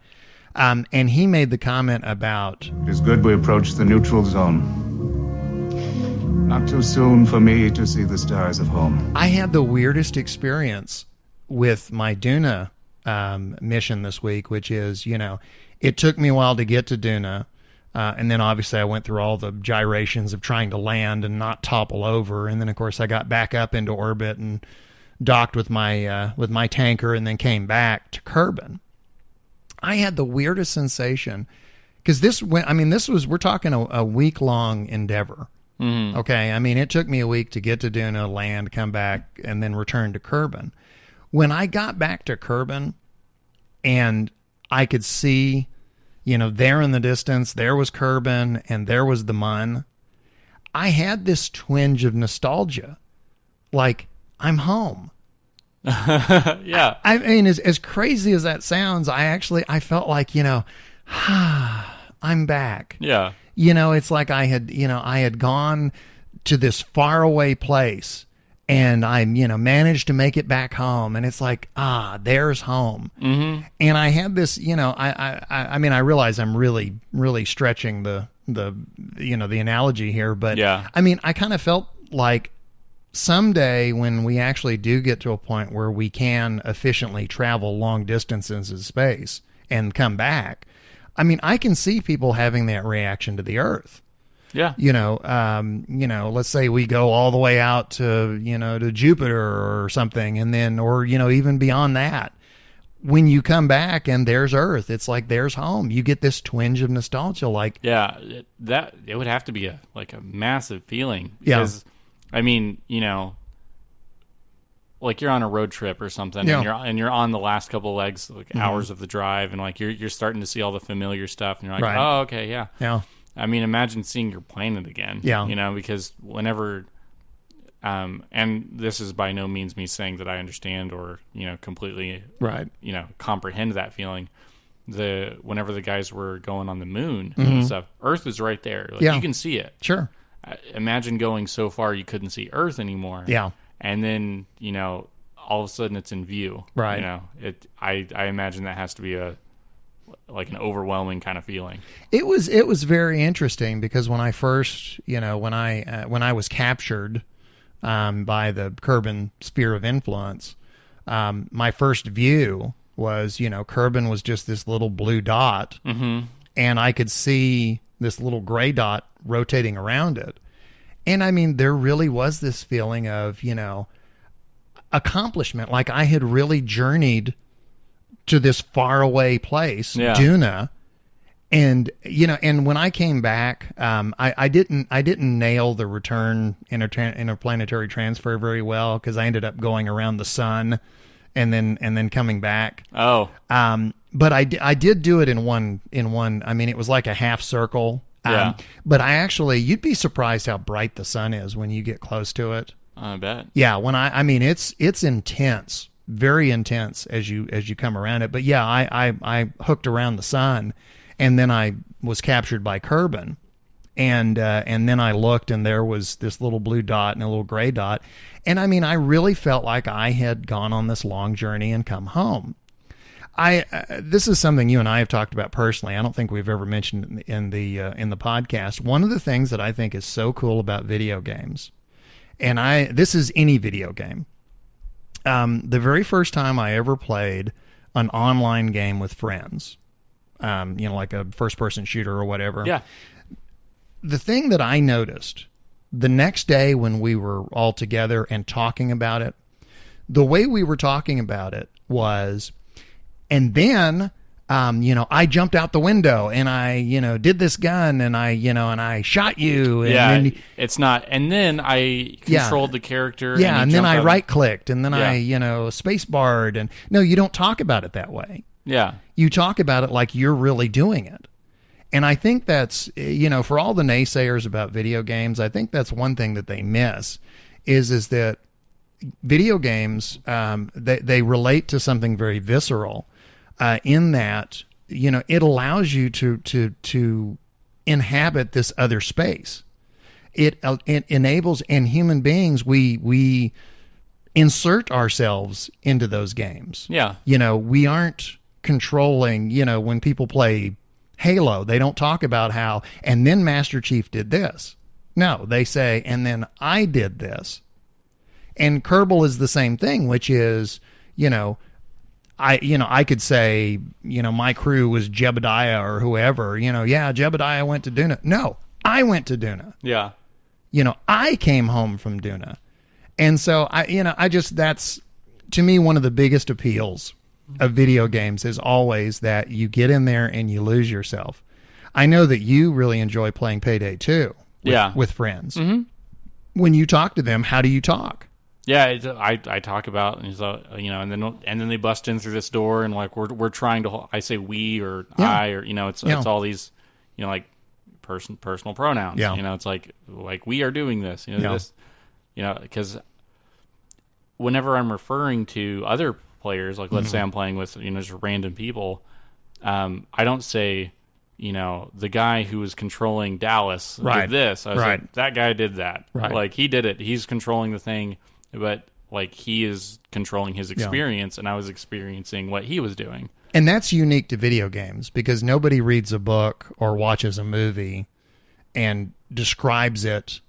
And he made the comment about, "It is good we approach the neutral zone. Not too soon for me to see the stars of home." I had the weirdest experience with my Duna mission this week, which is, it took me a while to get to Duna. And then obviously I went through all the gyrations of trying to land and not topple over. And then, of course, I got back up into orbit and docked with my tanker and then came back to Kerbin. I had the weirdest sensation, because we're talking a week-long endeavor. Mm-hmm. Okay, I mean, it took me a week to get to Duna, land, come back, and then return to Kerbin. When I got back to Kerbin and I could see, there in the distance, there was Kerbin and there was the Mun, I had this twinge of nostalgia. Like, I'm home. Yeah. I mean, as crazy as that sounds, I felt like, I'm back. Yeah. It's like I had gone to this faraway place and I, managed to make it back home. And it's like, there's home. Mm-hmm. And I had this, I realize I'm really, really stretching the analogy here, but yeah. I mean, I kind of felt like someday when we actually do get to a point where we can efficiently travel long distances in space and come back, I mean, I can see people having that reaction to the Earth. Yeah. Let's say we go all the way out to, to Jupiter or something, and then, or, even beyond that. When you come back and there's Earth, it's like there's home. You get this twinge of nostalgia, like it would have to be a massive feeling. Because, I mean, like you're on a road trip or something, and you're on the last couple legs, like hours of the drive, and like you're starting to see all the familiar stuff, and you're like, oh, okay, yeah. I mean, imagine seeing your planet again. Yeah. Because whenever, and this is by no means me saying that I understand or, completely, comprehend that feeling. Whenever the guys were going on the moon and stuff, Earth is right there. Like, you can see it. Sure. Imagine going so far you couldn't see Earth anymore. Yeah. And then, all of a sudden it's in view. Right. I imagine that has to be an overwhelming kind of feeling. It was very interesting because when I first, when I was captured by the Kerbal sphere of influence, my first view was, Kerbal was just this little blue dot, and I could see this little gray dot rotating around it. And I mean, there really was this feeling of, accomplishment. Like I had really journeyed to this faraway place, Duna. And, and when I came back, I didn't nail the return interplanetary transfer very well, because I ended up going around the sun and then coming back. Oh. But I did do it in one, I mean, it was like a half circle. But you'd be surprised how bright the sun is when you get close to it. I bet. Yeah. I mean, it's intense, very intense as you come around it. But yeah, I hooked around the sun, and then I was captured by Kerbal, and then I looked, and there was this little blue dot and a little gray dot. And I mean, I really felt like I had gone on this long journey and come home. This is something you and I have talked about personally. I don't think we've ever mentioned in the podcast. One of the things that I think is so cool about video games, and this is any video game. The very first time I ever played an online game with friends, like a first-person shooter or whatever. Yeah. The thing that I noticed the next day when we were all together and talking about it, the way we were talking about it was, and then, I jumped out the window and I, did this gun and I shot you. And then, it's not. And then I controlled the character. Yeah. And then I right clicked and then I, space barred. And no, you don't talk about it that way. Yeah. You talk about it like you're really doing it. And I think that's, for all the naysayers about video games, I think that's one thing that they miss is that video games, they relate to something very visceral. In that, it allows you to inhabit this other space. It enables, and human beings, we insert ourselves into those games. Yeah. We aren't controlling, when people play Halo, they don't talk about how, and then Master Chief did this. No, they say, and then I did this. And Kerbal is the same thing, which is, I could say, my crew was Jebediah or whoever, Jebediah went to Duna. No, I went to Duna. Yeah. I came home from Duna. And so that's, to me, one of the biggest appeals of video games is always that you get in there and you lose yourself. I know that you really enjoy playing Payday 2 with friends. Mm-hmm. When you talk to them, how do you talk? Yeah, I talk about, and then they bust in through this door, and like we're trying to. I say we or I or it's all these like personal pronouns. Yeah. It's like we are doing this. This. Because whenever I'm referring to other players, like let's say I'm playing with just random people, I don't say the guy who was controlling Dallas did this. I was like, that guy did that. Right. Like he did it. He's controlling the thing. But like he is controlling his experience, and I was experiencing what he was doing. And that's unique to video games because nobody reads a book or watches a movie and describes it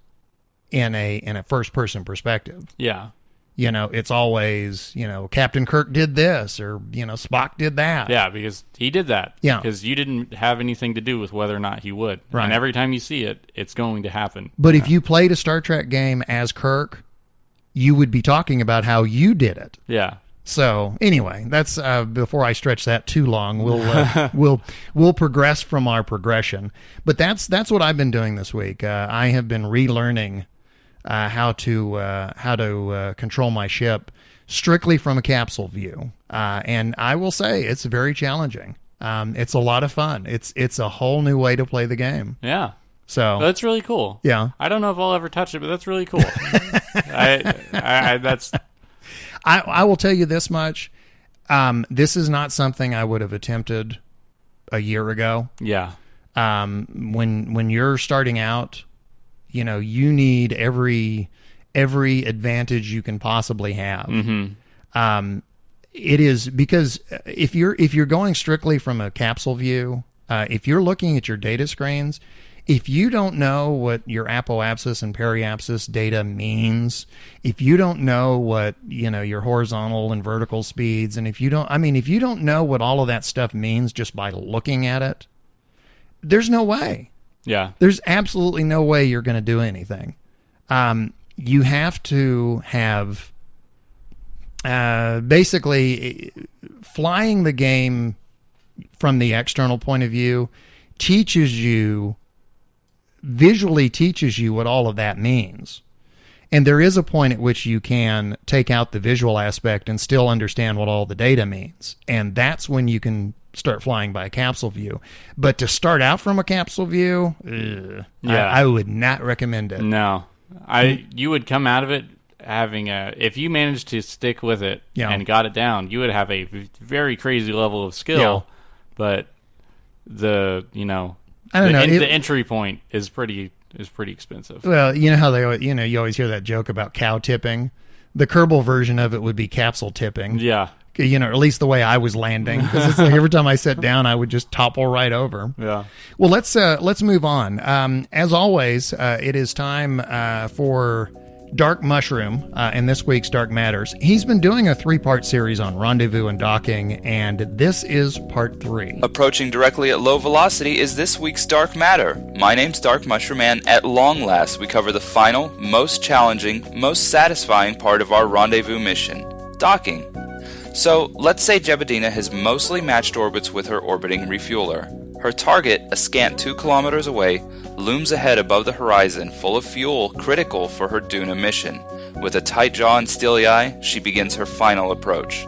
in a first person perspective. Yeah. It's always, Captain Kirk did this, or, Spock did that. Yeah, because he did that. Yeah. Because you didn't have anything to do with whether or not he would. Right. And every time you see it, it's going to happen. But if you played a Star Trek game as Kirk, you would be talking about how you did it. Yeah. So anyway, that's before I stretch that too long. We'll progress from our progression. But that's what I've been doing this week. I have been relearning how to control my ship strictly from a capsule view, and I will say it's very challenging. It's a lot of fun. It's a whole new way to play the game. Yeah. So that's really cool. Yeah. I don't know if I'll ever touch it, but that's really cool. I will tell you this much. This is not something I would have attempted a year ago. Yeah. When you're starting out, you need every advantage you can possibly have. Mm-hmm. It is because if you're going strictly from a capsule view, if you're looking at your data screens, if you don't know what your apoapsis and periapsis data means, if you don't know what, your horizontal and vertical speeds, and if you don't know what all of that stuff means just by looking at it, there's no way. Yeah. There's absolutely no way you're going to do anything. You have to have basically flying the game from the external point of view visually teaches you what all of that means. And there is a point at which you can take out the visual aspect and still understand what all the data means. And that's when you can start flying by a capsule view. But to start out from a capsule view, I would not recommend it. No. You would come out of it having if you managed to stick with it and got it down, you would have a very crazy level of skill. Yeah. But I don't know. The entry point is pretty expensive. Well, you know how you always hear that joke about cow tipping. The Kerbal version of it would be capsule tipping. Yeah. At least the way I was landing, because it's like every time I sat down, I would just topple right over. Yeah. Well, let's move on. As always, it is time for Dark Mushroom in this week's Dark Matters. He's been doing a 3-part series on rendezvous and docking, and this is part 3. Approaching directly at low velocity is this week's Dark Matter. My name's Dark Mushroom, and at long last, we cover the final, most challenging, most satisfying part of our rendezvous mission: docking. So, let's say Jebediah has mostly matched orbits with her orbiting refueler. Her target, a scant 2 kilometers away, looms ahead above the horizon, full of fuel critical for her Duna mission. With a tight jaw and steely eye, she begins her final approach.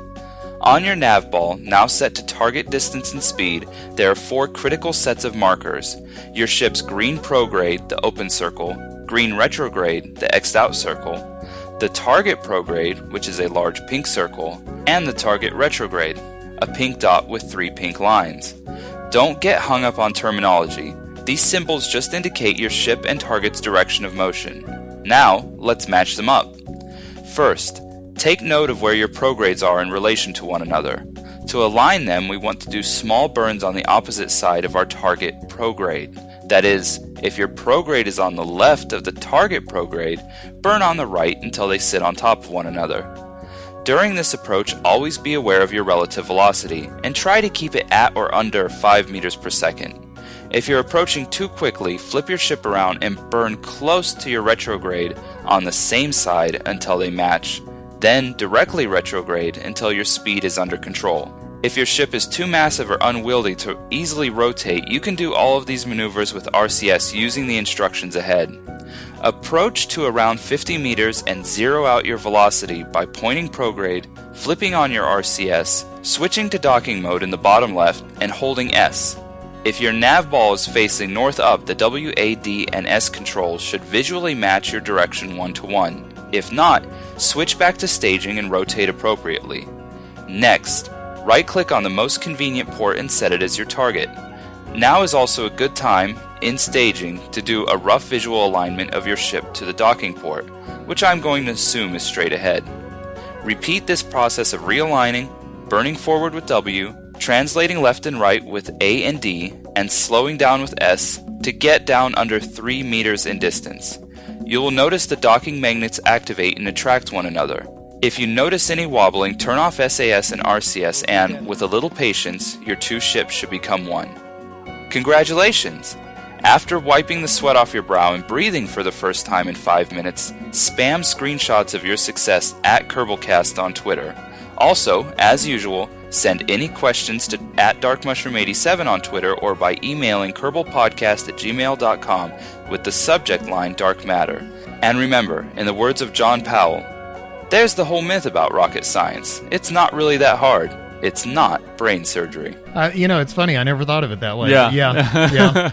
On your nav ball, now set to target distance and speed, there are 4 critical sets of markers: your ship's green prograde, the open circle; green retrograde, the X'd out circle; the target prograde, which is a large pink circle; and the target retrograde, a pink dot with 3 pink lines. Don't get hung up on terminology. These symbols just indicate your ship and target's direction of motion. Now, let's match them up. First, take note of where your progrades are in relation to one another. To align them, we want to do small burns on the opposite side of our target prograde. That is, if your prograde is on the left of the target prograde, burn on the right until they sit on top of one another. During this approach, always be aware of your relative velocity, and try to keep it at or under 5 meters per second. If you're approaching too quickly, flip your ship around and burn close to your retrograde on the same side until they match. Then directly retrograde until your speed is under control. If your ship is too massive or unwieldy to easily rotate, you can do all of these maneuvers with RCS using the instructions ahead. Approach to around 50 meters and zero out your velocity by pointing prograde, flipping on your RCS, switching to docking mode in the bottom left, and holding S. If your nav ball is facing north up, the W, A, D, and S controls should visually match your direction 1-to-1. If not, switch back to staging and rotate appropriately. Next, right-click on the most convenient port and set it as your target. Now is also a good time, in staging, to do a rough visual alignment of your ship to the docking port, which I'm going to assume is straight ahead. Repeat this process of realigning, burning forward with W, translating left and right with A and D, and slowing down with S to get down under 3 meters in distance. you will notice the docking magnets activate and attract one another. If you notice any wobbling, turn off SAS and RCS and, with a little patience, your two ships should become one. Congratulations! After wiping the sweat off your brow and breathing for the first time in 5 minutes, spam screenshots of your success at Kerbalcast on Twitter. Also, as usual, send any questions to @darkmushroom87 on Twitter or by emailing kerbalpodcast@gmail.com with the subject line Dark Matter. And remember, in the words of John Powell, there's the whole myth about rocket science. It's not really that hard. It's not brain surgery. It's funny. I never thought of it that way. Yeah. Yeah.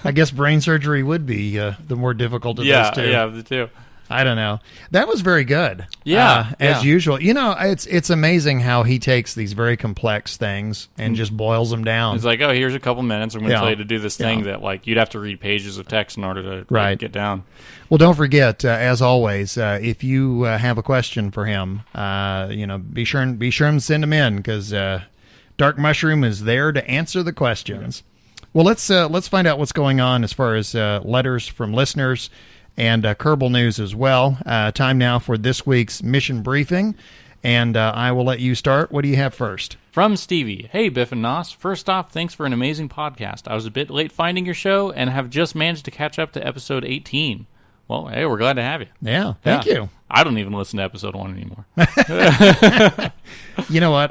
I guess brain surgery would be the more difficult of those two. Yeah, the two. I don't know. That was very good. Yeah, as usual. It's amazing how he takes these very complex things and just boils them down. It's like, oh, here's a couple minutes. I'm going to tell you to do this thing that, like, you'd have to read pages of text in order to get down. Well, don't forget, as always, if you have a question for him, be sure and send them in because Dark Mushroom is there to answer the questions. Yeah. Well, let's find out what's going on as far as letters from listeners. And Kerbal News as well. Time now for this week's mission briefing, and I will let you start. What do you have first? From Stevie. Hey, Biff and Nos. First off, thanks for an amazing podcast. I was a bit late finding your show and have just managed to catch up to episode 18. Well, hey, we're glad to have you. Yeah, thank you. I don't even listen to episode 1 anymore. You know what?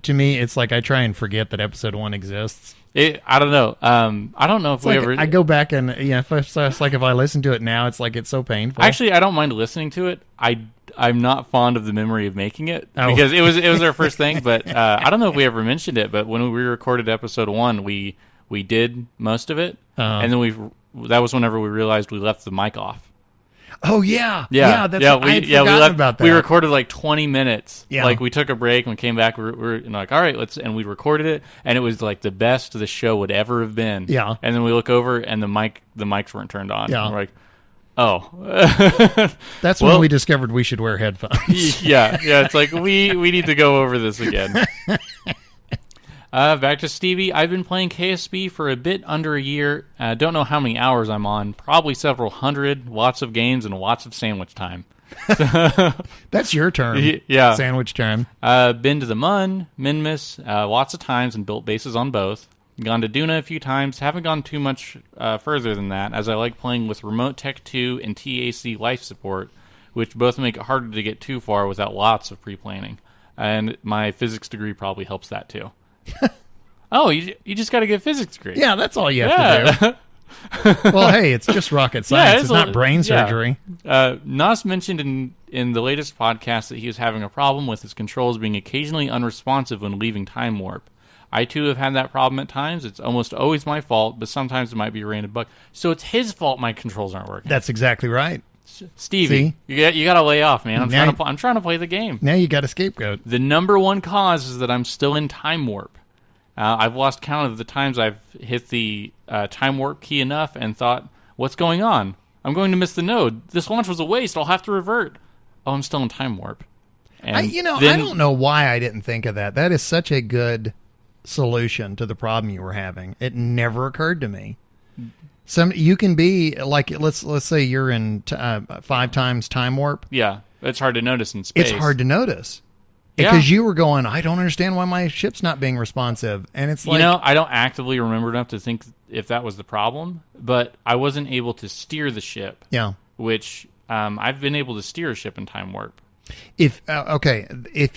To me, it's like I try and forget that episode 1 exists. I don't know. I don't know if we ever. I go back and if I listen to it now, it's like it's so painful. Actually, I don't mind listening to it. I'm not fond of the memory of making it because it was our first thing. But I don't know if we ever mentioned it. But when we recorded episode 1, we did most of it, and then that was whenever we realized we left the mic off. Oh yeah. I had forgotten about that. We recorded like 20 minutes. Yeah. Like we took a break and we came back. We're like, all right, and we recorded it, and it was like the best the show would ever have been. Yeah. And then we look over and the mics weren't turned on. Yeah. And we're like, oh. That's when we discovered we should wear headphones. Yeah. It's like we need to go over this again. Back to Stevie. I've been playing KSB for a bit under a year. Don't know how many hours I'm on. Probably several hundred. Lots of games and lots of sandwich time. That's your term. Yeah. Sandwich time. Been to the Mun, Minmus, lots of times and built bases on both. Gone to Duna a few times. Haven't gone too much further than that, as I like playing with Remote Tech 2 and TAC life support, which both make it harder to get too far without lots of pre-planning. And my physics degree probably helps that too. Oh, you just got to get a physics degree. Yeah, that's all you have to do. Well, hey, it's just rocket science. It's not brain surgery. Nas mentioned in the latest podcast that he was having a problem with his controls being occasionally unresponsive when leaving Time Warp. I, too, have had that problem at times. It's almost always my fault, but sometimes it might be a random bug. So it's his fault my controls aren't working. That's exactly right. Stevie, you got to lay off, man. I'm trying to play the game. Now you got a scapegoat. The number one cause is that I'm still in Time Warp. I've lost count of the times I've hit the Time Warp key enough and thought, what's going on? I'm going to miss the node. This launch was a waste. I'll have to revert. Oh, I'm still in Time Warp. And I don't know why I didn't think of that. That is such a good solution to the problem you were having. It never occurred to me. You can be like, let's say you're in 5 times Time Warp. Yeah, it's hard to notice in space. It's hard to notice because you were going, I don't understand why my ship's not being responsive, and it's like, I don't actively remember enough to think if that was the problem, but I wasn't able to steer the ship. Yeah, which I've been able to steer a ship in Time Warp. If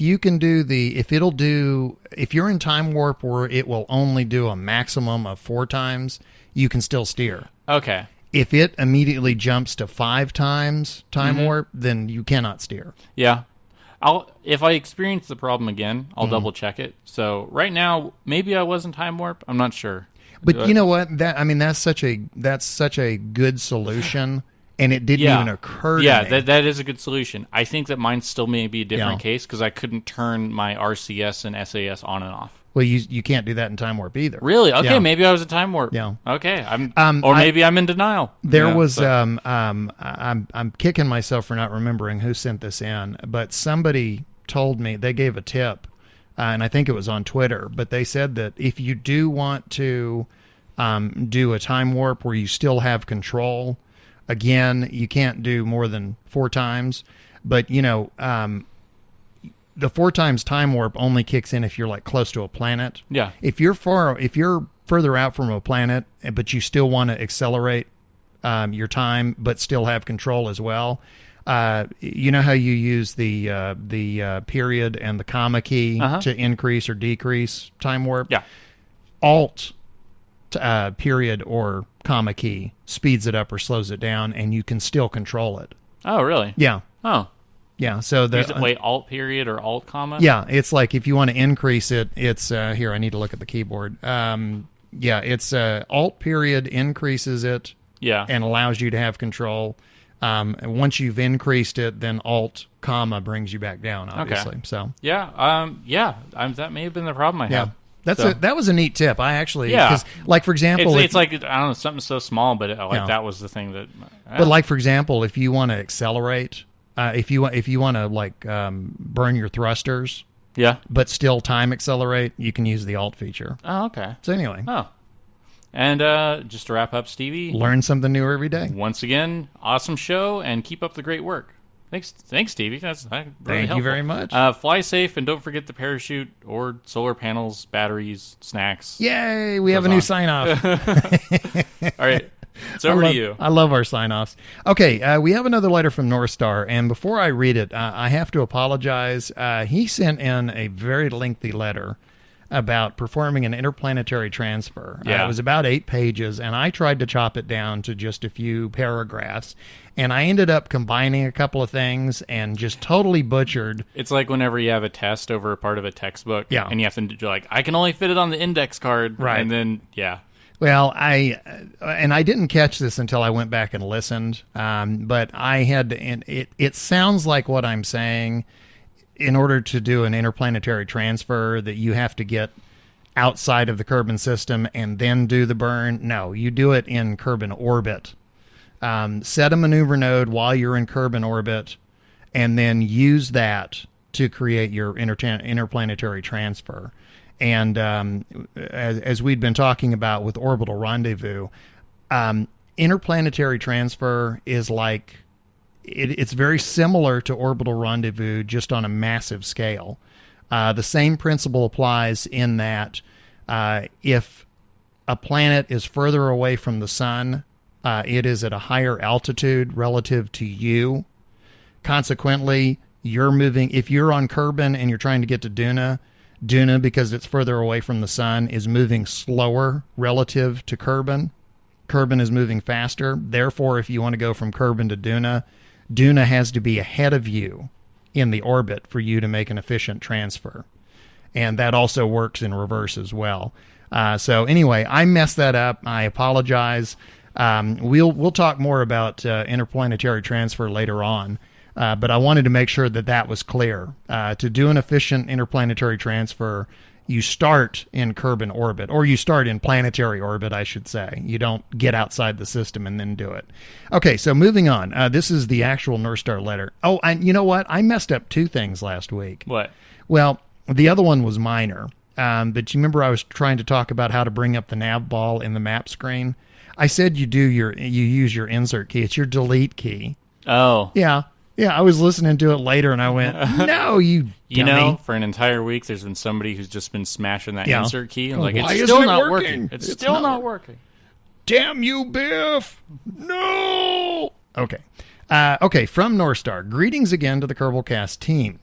you can do if you're in Time Warp where it will only do a maximum of 4 times, you can still steer. Okay. If it immediately jumps to 5 times Time Warp, then you cannot steer. Yeah. If I experience the problem again, I'll double check it. So right now, maybe I was in Time Warp. I'm not sure. But you know what? That's such a good solution. And it didn't even occur to me. Yeah, that is a good solution. I think that mine still may be a different case because I couldn't turn my RCS and SAS on and off. Well, you can't do that in Time Warp either. Really? Okay, maybe I was in Time Warp. Yeah. Okay, maybe I'm in denial. I'm kicking myself for not remembering who sent this in, but somebody told me, they gave a tip, and I think it was on Twitter, but they said that if you do want to do a Time Warp where you still have control, Again, you can't do more than 4 times, but the 4 times time warp only kicks in if you're like close to a planet. Yeah. If you're further out from a planet, but you still want to accelerate your time, but still have control as well. You know how you use the period and the comma key to increase or decrease time warp? Yeah. Alt period or comma key speeds it up or slows it down, and you can still control it. Oh, really? Yeah. Oh. Yeah. So wait, alt period or alt comma? Yeah, it's like if you want to increase it, it's here. I need to look at the keyboard. Yeah, it's alt period increases it. Yeah. And allows you to have control. And once you've increased it, then alt comma brings you back down. Obviously. Okay. So. Yeah. That may have been the problem I had. That was a neat tip. I actually, yeah. Like for example, it's like I don't know, something so small, but that was the thing that. But like for example, if you want to accelerate, if you want to like burn your thrusters, yeah, but still time accelerate, you can use the alt feature. Oh, okay. So anyway, and just to wrap up, Stevie, learn something new every day. Once again, awesome show, and keep up the great work. Thanks, Stevie. That's really Thank helpful. you very much. Fly safe, and don't forget the parachute or solar panels, batteries, snacks. Yay! We have a new sign-off. All right. It's over to you. I love our sign-offs. Okay, we have another letter from North Star, and before I read it, I have to apologize. He sent in a very lengthy letter about performing an interplanetary transfer. Yeah. It was about 8 pages, and I tried to chop it down to just a few paragraphs, and I ended up combining a couple of things and just totally butchered. It's like whenever you have a test over a part of a textbook, and you have to do like, I can only fit it on the index card, right? And then, Well, I didn't catch this until I went back and listened, but I had to, and it sounds like what I'm saying. In order to do an interplanetary transfer, that you have to get outside of the Kerbal system and then do the burn. No, you do it in Kerbal orbit. Set a maneuver node while you're in Kerbal orbit, and then use that to create your interplanetary transfer. And as we'd been talking about with orbital rendezvous, interplanetary transfer is like, it's very similar to orbital rendezvous, just on a massive scale. The same principle applies in that if a planet is further away from the sun, it is at a higher altitude relative to you. Consequently, you're moving. If you're on Kerbal and you're trying to get to Duna, because it's further away from the sun, is moving slower relative to Kerbal. Kerbal is moving faster. Therefore, if you want to go from Kerbal to Duna has to be ahead of you in the orbit for you to make an efficient transfer. And that also works in reverse as well. So anyway, I messed that up. I apologize. We'll talk more about interplanetary transfer later on. But I wanted to make sure that was clear. To do an efficient interplanetary transfer, you start in Kerbal orbit, or you start in planetary orbit, I should say. You don't get outside the system and then do it. Okay, so moving on. This is the actual North Star letter. Oh, and you know what? I messed up 2 things last week. What? Well, the other one was minor. But you remember I was trying to talk about how to bring up the nav ball in the map screen? I said you use your insert key. It's your delete key. Oh. Yeah. Yeah, I was listening to it later, and I went, no, you dummy. You know, for an entire week, there's been somebody who's just been smashing that insert key. And like, why it's isn't still it not working? working. It's still not working. Damn you, Biff! No! Okay. Okay, from North Star. Greetings again to the Kerbalcast team.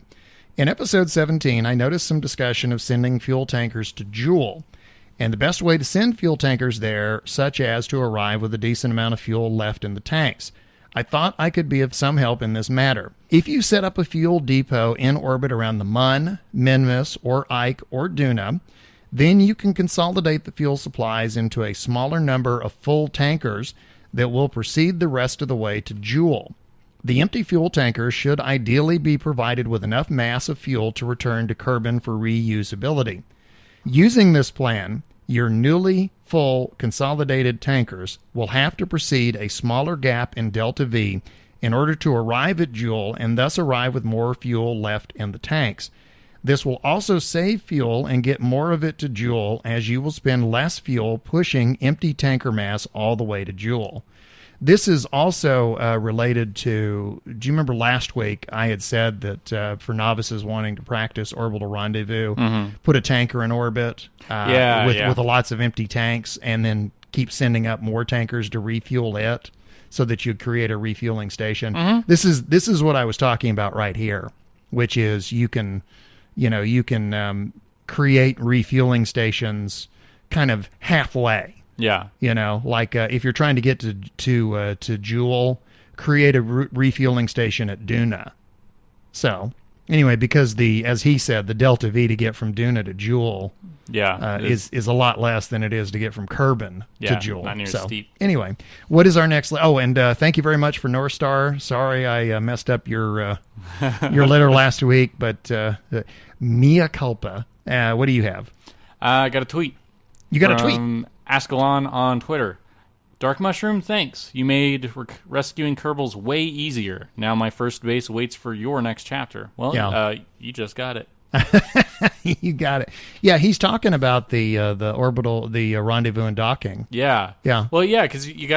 In episode 17, I noticed some discussion of sending fuel tankers to Joule, and the best way to send fuel tankers there, such as to arrive with a decent amount of fuel left in the tanks. I thought I could be of some help in this matter. If you set up a fuel depot in orbit around the Mun, Minmus, or Ike, or Duna, then you can consolidate the fuel supplies into a smaller number of full tankers that will proceed the rest of the way to Joule. The empty fuel tankers should ideally be provided with enough mass of fuel to return to Kerbal for reusability. Using this plan, your newly full consolidated tankers will have to proceed a smaller gap in delta V in order to arrive at Joule and thus arrive with more fuel left in the tanks. This will also save fuel and get more of it to Joule, as you will spend less fuel pushing empty tanker mass all the way to Joule. This is also related to, do you remember last week I had said that for novices wanting to practice orbital rendezvous, put a tanker in orbit with lots of empty tanks and then keep sending up more tankers to refuel it so that you'd create a refueling station. This is what I was talking about right here, which is you can create refueling stations kind of halfway. Yeah, like if you're trying to get to Jewel, create a refueling station at Duna. So anyway, because as he said, the delta V to get from Duna to Jewel, is a lot less than it is to get from Kerbin to Jewel. Not near so steep. Anyway, what is our next? And thank you very much for North Star. Sorry I messed up your letter last week, but mea culpa. What do you have? I got a tweet. You got a tweet. Ascalon on Twitter. Dark Mushroom, thanks. You made rescuing Kerbals way easier. Now my first base waits for your next chapter. Well, you just got it. You got it. Yeah, he's talking about the orbital, the rendezvous and docking. Yeah. Yeah. Well, yeah, because you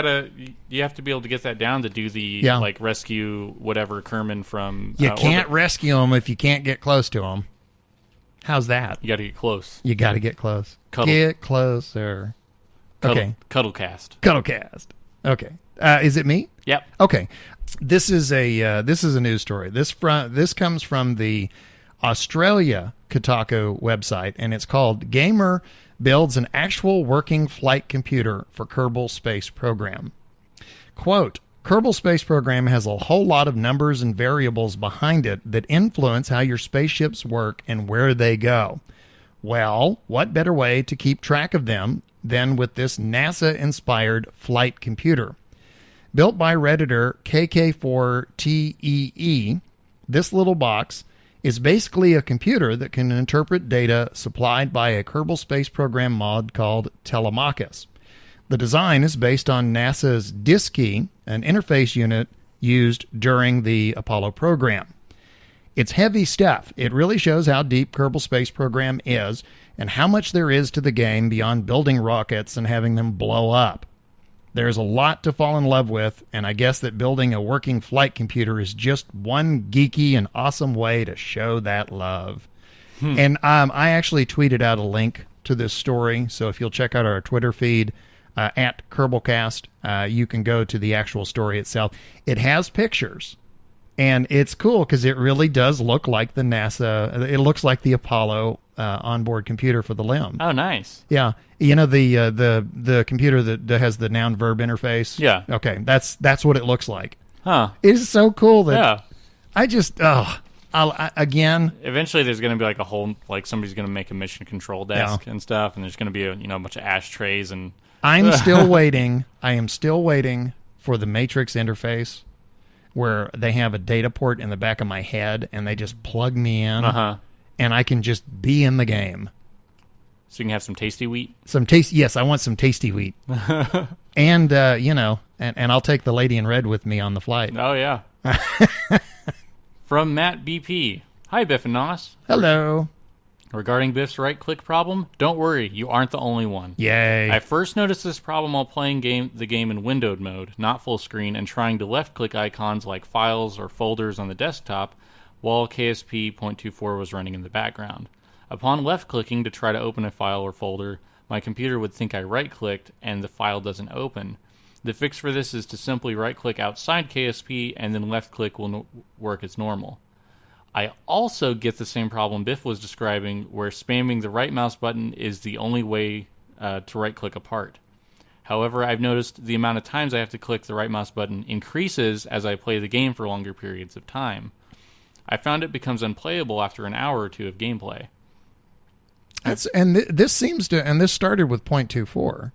have to be able to get that down to do the like rescue whatever Kerman from. You can't rescue him if you can't get close to him. How's that? You got to get close. You got to get close. Get closer. Okay. Cuddlecast. Okay. Is it me? Yep. Okay. This is a news story. This comes from the Australia Kotaku website, and it's called "Gamer Builds an Actual Working Flight Computer for Kerbal Space Program." Quote, Kerbal Space Program has a whole lot of numbers and variables behind it that influence how your spaceships work and where they go. Well, what better way to keep track of them than with this NASA-inspired flight computer? Built by Redditor KK4TEE, this little box is basically a computer that can interpret data supplied by a Kerbal Space Program mod called Telemachus. The design is based on NASA's DISKey, an interface unit used during the Apollo program. It's heavy stuff. It really shows how deep Kerbal Space Program is and how much there is to the game beyond building rockets and having them blow up. There's a lot to fall in love with, and I guess that building a working flight computer is just one geeky and awesome way to show that love. And I actually tweeted out a link to this story, so if you'll check out our Twitter feed, at Kerbalcast, you can go to the actual story itself. It has pictures. And it's cool because it really does look like the NASA. It looks like the Apollo onboard computer for the LEM. Oh, nice. Yeah, the computer that has the noun verb interface. Yeah. Okay, that's what it looks like. Huh. It is so cool that. Yeah. I just again. Eventually, there's going to be like a whole somebody's going to make a mission control desk and stuff, and there's going to be a bunch of ashtrays and. I'm still waiting. I am still waiting for the Matrix interface, where they have a data port in the back of my head and they just plug me in, and I can just be in the game. So you can have some tasty wheat? Yes, I want some tasty wheat. And, and I'll take the lady in red with me on the flight. Oh, yeah. From Matt BP. Hi, Biff and Nos. Hello. Regarding Biff's right-click problem, don't worry, you aren't the only one. Yay. I first noticed this problem while playing the game in windowed mode, not full screen, and trying to left-click icons like files or folders on the desktop while KSP.24 was running in the background. Upon left-clicking to try to open a file or folder, my computer would think I right-clicked and the file doesn't open. The fix for this is to simply right-click outside KSP and then left-click will work as normal. I also get the same problem Biff was describing, where spamming the right mouse button is the only way to right-click a part. However, I've noticed the amount of times I have to click the right mouse button increases as I play the game for longer periods of time. I found it becomes unplayable after an hour or two of gameplay. This started with 0.24.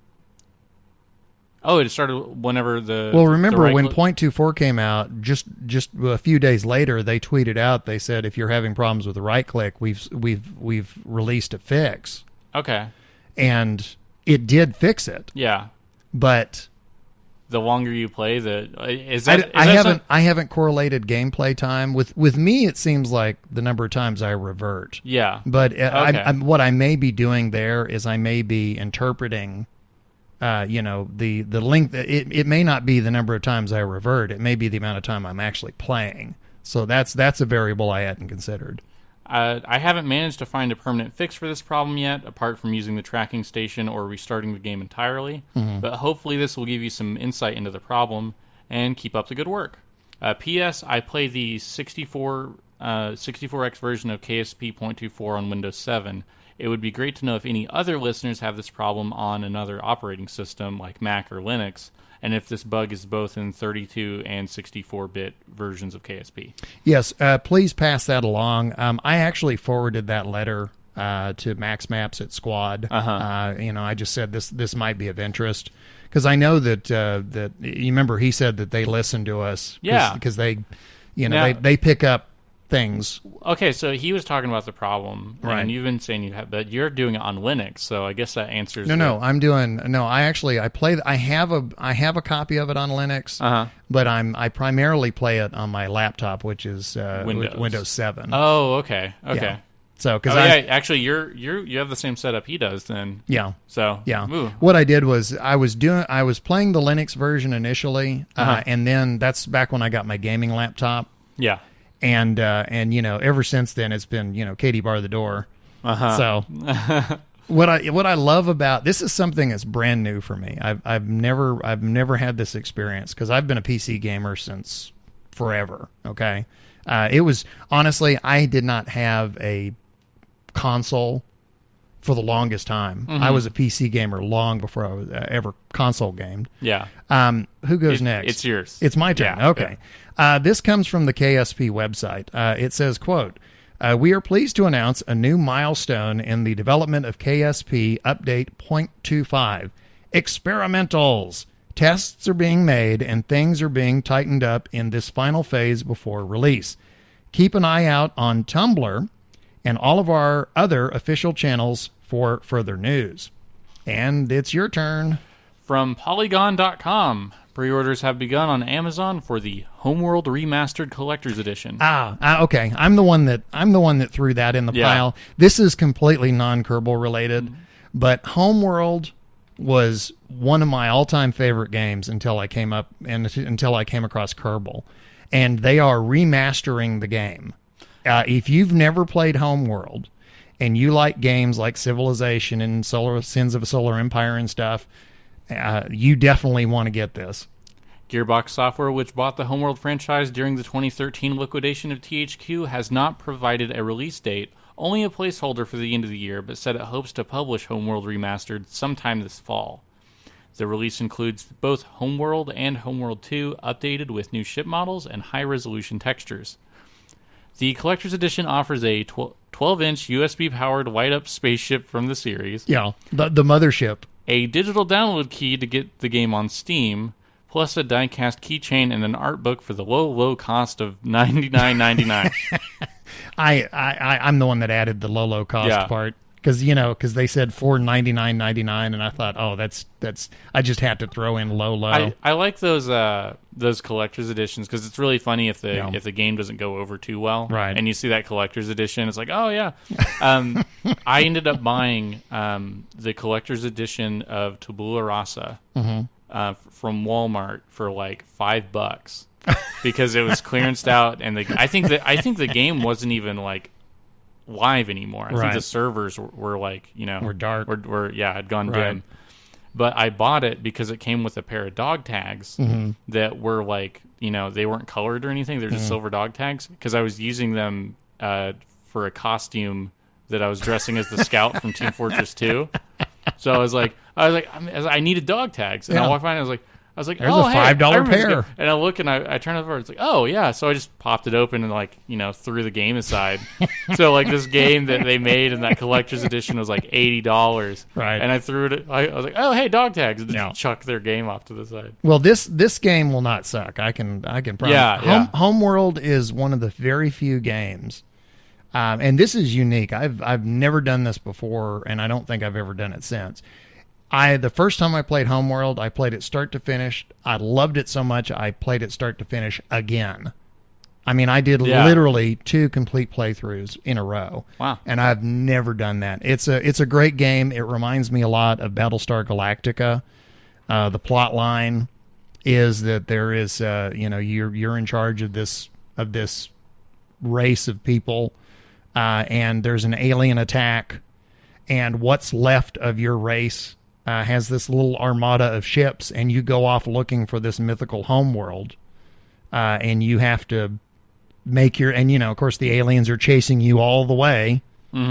Oh, it started whenever the... Well, remember the when 0.24 came out, just a few days later, they tweeted out, they said, if you're having problems with the right click, we've released a fix. Okay. And it did fix it. Yeah. But... the longer you play, I haven't correlated gameplay time. With me, it seems like the number of times I revert. Yeah. But what I may be doing there is I may be interpreting the length. It may not be the number of times I revert. It may be the amount of time I'm actually playing. So that's a variable I hadn't considered. I haven't managed to find a permanent fix for this problem yet, apart from using the tracking station or restarting the game entirely. But hopefully this will give you some insight into the problem and keep up the good work. P.S. I play the 64X version of KSP 0.24 on Windows 7. It would be great to know if any other listeners have this problem on another operating system like Mac or Linux, and if this bug is both in 32 and 64-bit versions of KSP. Yes, please pass that along. I actually forwarded that letter to Max Maps at Squad. I just said this might be of interest because I know that you remember he said that they listen to us. Yeah, because they pick up things. Okay, so he was talking about the problem, right? And you've been saying but you're doing it on Linux, so I guess that answers. I have a copy of it on Linux, but I primarily play it on my laptop, which is Windows 7. Oh, okay. Yeah. So because actually you have the same setup he does then. Yeah. So yeah. Ooh. What I did was I was playing the Linux version initially, and then that's back when I got my gaming laptop. Yeah. And ever since then it's been Katie bar the door. So what I love about this is something that's brand new for me. I've never had this experience because I've been a PC gamer since forever. Okay, it was honestly I did not have a console for the longest time. I was a PC gamer long before I was ever console gamed. Yeah. Who goes next? It's yours. It's my turn. Yeah, okay. This comes from the KSP website. It says, quote, we are pleased to announce a new milestone in the development of KSP Update 0.25. Experimentals. Tests are being made and things are being tightened up in this final phase before release. Keep an eye out on Tumblr and all of our other official channels for further news. And it's your turn. From Polygon.com, pre-orders have begun on Amazon for the Homeworld Remastered Collector's Edition. Okay. I'm the one that threw that in the pile. This is completely non-Kerbal related, but Homeworld was one of my all-time favorite games until I came across Kerbal, and they are remastering the game. If you've never played Homeworld and you like games like Civilization and Sins of a Solar Empire and stuff, you definitely want to get this. Gearbox Software, which bought the Homeworld franchise during the 2013 liquidation of THQ, has not provided a release date, only a placeholder for the end of the year, but said it hopes to publish Homeworld Remastered sometime this fall. The release includes both Homeworld and Homeworld 2 updated with new ship models and high-resolution textures. The Collector's Edition offers a 12-inch USB-powered light-up spaceship from the series. Yeah, the mothership. A digital download key to get the game on Steam, plus a die-cast keychain and an art book for the low cost of $99.99. I'm the one that added the low cost part because they said $499.99, and I thought, oh, that's I just had to throw in low. I like those collector's editions because it's really funny if the game doesn't go over too well, right? And you see that collector's edition, it's like, oh yeah. I ended up buying the collector's edition of Tabula Rasa from Walmart for like $5 because it was clearanced out, and I think the game wasn't even like live anymore. I think the servers were like, were dark, had gone dim. But I bought it because it came with a pair of dog tags that were like, they weren't colored or anything. They're just silver dog tags because I was using them for a costume that I was dressing as the scout from Team Fortress 2. So I was like, I needed dog tags, and I walked by and I was like, there's a $5 pair. And I look and I turn it over. It's like, oh yeah. So I just popped it open and threw the game aside. So like this game that they made in that collector's edition was like $80. Right. And I threw it. I was like, oh hey, dog tags. And just chuck their game off to the side. Well, this game will not suck. I can promise. Yeah. Homeworld is one of the very few games. And this is unique. I've never done this before, and I don't think I've ever done it since. The first time I played Homeworld, I played it start to finish. I loved it so much, I played it start to finish again. I mean, I did literally 2 complete playthroughs in a row. Wow. And I've never done that. It's a great game. It reminds me a lot of Battlestar Galactica. The plot line is that there is, you're in charge of this race of people, and there's an alien attack, and what's left of your race has this little armada of ships, and you go off looking for this mythical homeworld, and you have to of course the aliens are chasing you all the way,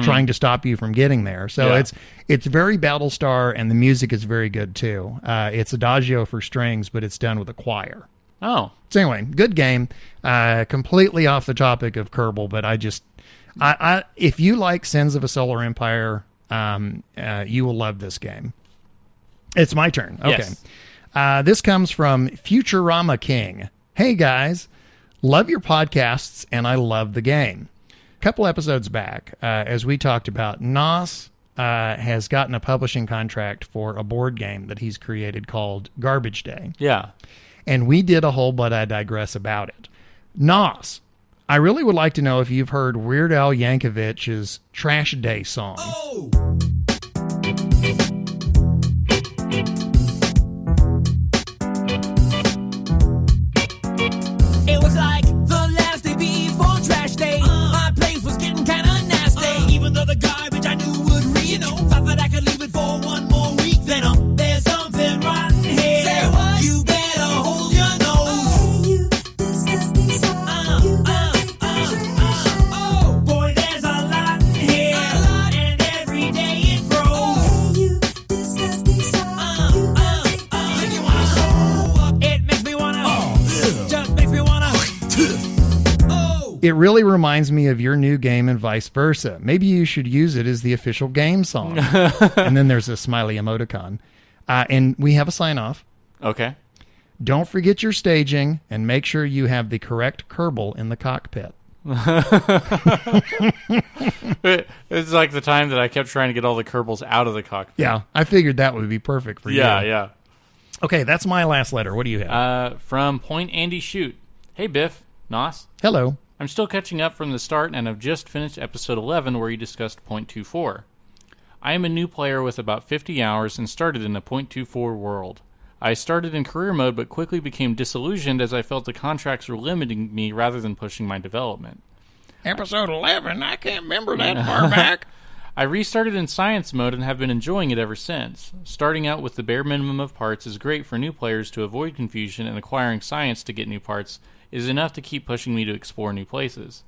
trying to stop you from getting there. So it's very Battlestar, and the music is very good too. It's adagio for strings, but it's done with a choir. Oh. So anyway, good game. Completely off the topic of Kerbal, but I if you like Sins of a Solar Empire, you will love this game. It's my turn. Okay. Yes. This comes from Futurama King. Hey guys, love your podcasts, and I love the game. A couple episodes back, as we talked about, Nos has gotten a publishing contract for a board game that he's created called Garbage Day. Yeah. And we did a whole But I Digress about it. Nos, I really would like to know if you've heard Weird Al Yankovic's Trash Day song. Oh! It was like the last day before Trash Day. My place was getting kind of nasty. Even though the garbage I knew would reach. Thought that I could leave it for one more week. Then there's something rotten here. Say what? You better hold your nose. Hey, you disgusting son. You better take the trash. Oh, boy, there's a lot in here. And every day it grows. Hey, you disgusting son. You better take the trash. It makes me wanna. Just makes me wanna. It really reminds me of your new game and vice versa. Maybe you should use it as the official game song. And then there's a smiley emoticon. And we have a sign-off. Okay. Don't forget your staging, and make sure you have the correct Kerbal in the cockpit. It's like the time that I kept trying to get all the Kerbals out of the cockpit. Yeah, I figured that would be perfect for you. Yeah. Okay, that's my last letter. What do you have? From Point Andy Shoot. Hey, Biff. Nos. Hello. I'm still catching up from the start and have just finished episode 11 where you discussed .24. I am a new player with about 50 hours and started in a .24 world. I started in career mode but quickly became disillusioned as I felt the contracts were limiting me rather than pushing my development. Episode 11? I can't remember that far back. I restarted in science mode and have been enjoying it ever since. Starting out with the bare minimum of parts is great for new players to avoid confusion, and acquiring science to get new parts is enough to keep pushing me to explore new places.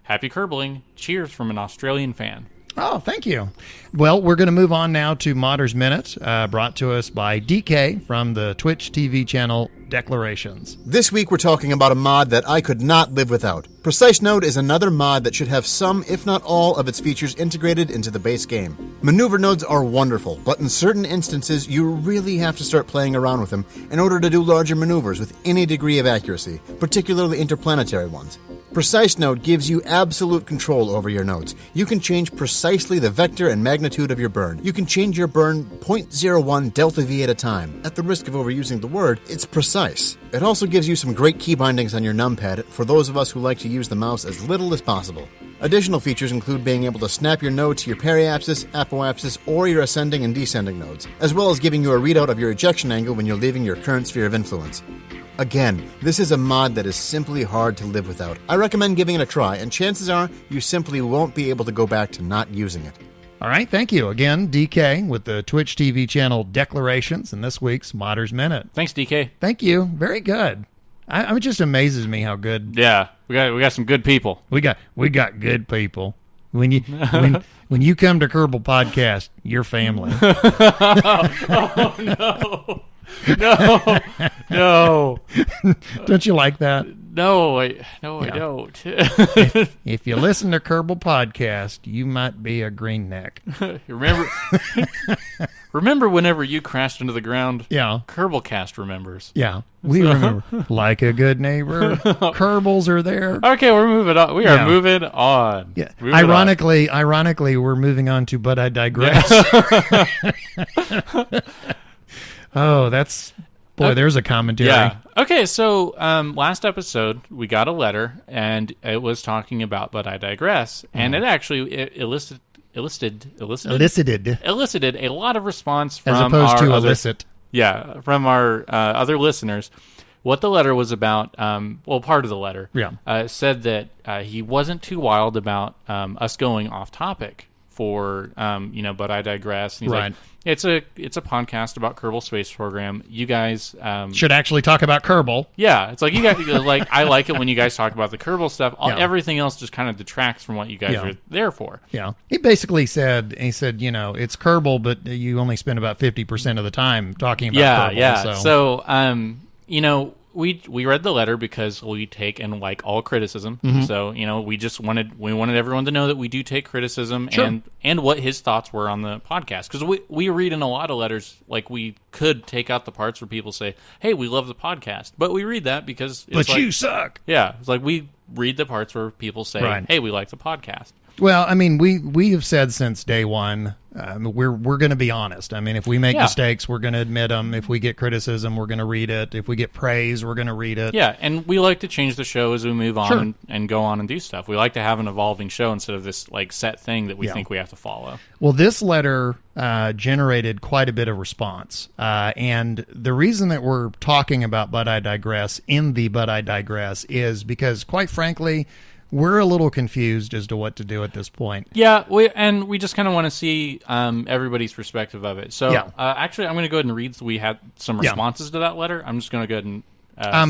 Happy Kerbaling. Cheers from an Australian fan. Oh, thank you. Well, we're going to move on now to Modder's Minute, brought to us by DK from the Twitch TV channel Declarations. This week we're talking about a mod that I could not live without. Precise Node is another mod that should have some, if not all, of its features integrated into the base game. Maneuver nodes are wonderful, but in certain instances you really have to start playing around with them in order to do larger maneuvers with any degree of accuracy, particularly interplanetary ones. Precise Node gives you absolute control over your nodes. You can change precisely the vector and magnitude of your burn. You can change your burn 0.01 delta V at a time. At the risk of overusing the word, it's precise. It also gives you some great key bindings on your numpad for those of us who like to use the mouse as little as possible. Additional features include being able to snap your node to your periapsis, apoapsis, or your ascending and descending nodes, as well as giving you a readout of your ejection angle when you're leaving your current sphere of influence. Again, this is a mod that is simply hard to live without. I recommend giving it a try, and chances are you simply won't be able to go back to not using it. All right, thank you. Again, DK with the Twitch TV channel Declarations and this week's Modder's Minute. Thanks, DK. Thank you. Very good. It just amazes me how good. Yeah, we got some good people. We got good people. When you when you come to Kerbal Podcast, you're family. Oh no. No. Don't you like that? No, I don't. If you listen to Kerbal Podcast, you might be a green neck. Remember whenever you crashed into the ground? Yeah. Kerbalcast remembers. Yeah, we remember. Like a good neighbor, Kerbals are there. Okay, we're moving on. We are moving on. Yeah. Ironically, we're moving on to But I Digress. Oh, there's a commentary. Yeah. Okay, so last episode we got a letter, and it was talking about But I Digress, and it actually elicited a lot of response from as opposed to other, illicit. Yeah, from our other listeners. What the letter was about, part of the letter, said that he wasn't too wild about us going off topic for, but I digress. And he's like, it's a podcast about Kerbal Space Program. You guys should actually talk about Kerbal. Yeah, it's like you guys I like it when you guys talk about the Kerbal stuff. Everything else just kind of detracts from what you guys are there for. Yeah, he basically said, it's Kerbal, but you only spend about 50% of the time talking about Kerbal. Yeah. So, we read the letter because we take and like all criticism. Mm-hmm. So, we wanted everyone to know that we do take criticism and what his thoughts were on the podcast. Because we read in a lot of letters, like we could take out the parts where people say, hey, we love the podcast. But we read that because it's but you suck. Yeah. It's like we read the parts where people say, hey, we like the podcast. Well, I mean, we have said since day one, we're going to be honest. I mean, if we make mistakes, we're going to admit them. If we get criticism, we're going to read it. If we get praise, we're going to read it. Yeah, and we like to change the show as we move on and go on and do stuff. We like to have an evolving show instead of this like set thing that we think we have to follow. Well, this letter generated quite a bit of response. And the reason that we're talking about But I Digress in the But I Digress is because, quite frankly, we're a little confused as to what to do at this point. Yeah, we just kind of want to see everybody's perspective of it. So, actually, I'm going to go ahead and read. We had some responses to that letter. I'm just going to go ahead and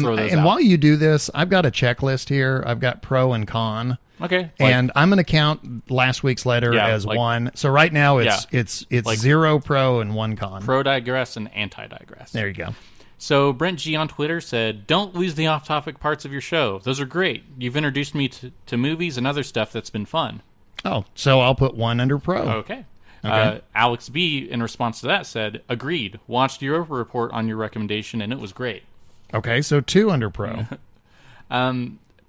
throw those out. And while you do this, I've got a checklist here. I've got pro and con. Okay. And I'm going to count last week's letter as one. So right now it's like 0 pro and 1 con. Pro digress and anti digress. There you go. So Brent G on Twitter said, don't lose the off-topic parts of your show. Those are great. You've introduced me to movies and other stuff that's been fun. Oh, so I'll put 1 under pro. Okay. Alex B, in response to that, said, agreed. Watched your report on your recommendation, and it was great. Okay, so 2 under pro.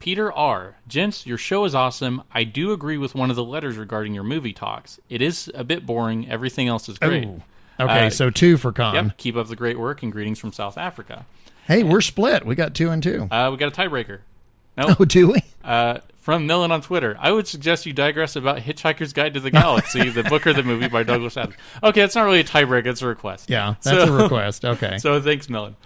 Peter R, gents, your show is awesome. I do agree with one of the letters regarding your movie talks. It is a bit boring. Everything else is great. Ooh. Okay, so 2 for con. Yep, keep up the great work and greetings from South Africa. Hey, we're split. We got 2 and 2. We got a tiebreaker. Nope. Oh, do we? From Millen on Twitter, I would suggest you digress about Hitchhiker's Guide to the Galaxy, the book or the movie by Douglas Adams. Okay, it's not really a tiebreaker, it's a request. Yeah, that's a request. Okay. So thanks, Millen.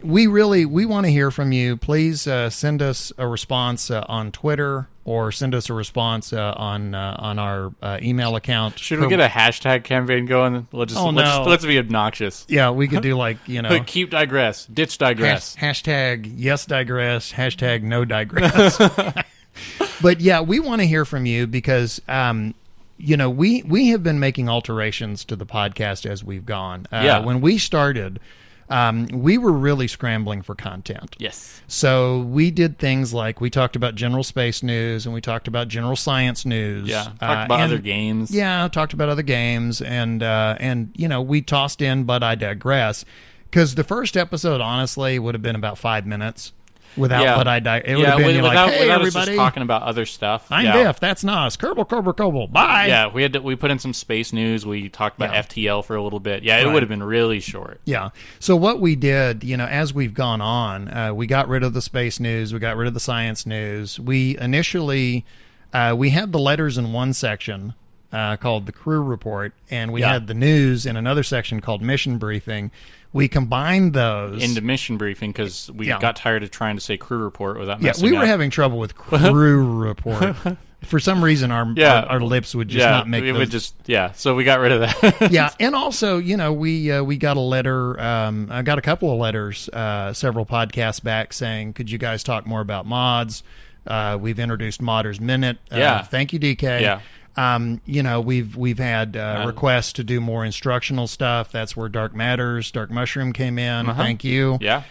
We want to hear from you. Please send us a response on Twitter or send us a response on our email account. Should we get a hashtag campaign going? Let's be obnoxious. Yeah, we could do keep digress, ditch digress. Hashtag yes digress, hashtag no digress. But yeah, we want to hear from you because we have been making alterations to the podcast as we've gone. When we started, we were really scrambling for content. Yes. So we did things like we talked about general space news and we talked about general science news. Yeah. Talked about other games. Yeah, talked about other games and we tossed in But I Digress because the first episode honestly would have been about 5 minutes. Without But I Digress. It would have been without hey, us everybody. Just talking about other stuff. I'm Biff. That's Nas. Kerbal. Bye. Yeah, we put in some space news. We talked about FTL for a little bit. Yeah, it would have been really short. Yeah. So what we did, as we've gone on, we got rid of the space news. We got rid of the science news. We initially, we had the letters in one section called the crew report, and we had the news in another section called mission briefing. We combined those into mission briefing because we got tired of trying to say crew report without messing up. We were having trouble with crew report. For some reason, our lips would just not make it. So we got rid of that. And also, we got a letter. I got a couple of letters, several podcasts back, saying, "Could you guys talk more about mods?" We've introduced Modders Minute. Thank you, DK. Yeah. We've had requests to do more instructional stuff. That's where Dark Mushroom came in. Thank you. Yeah.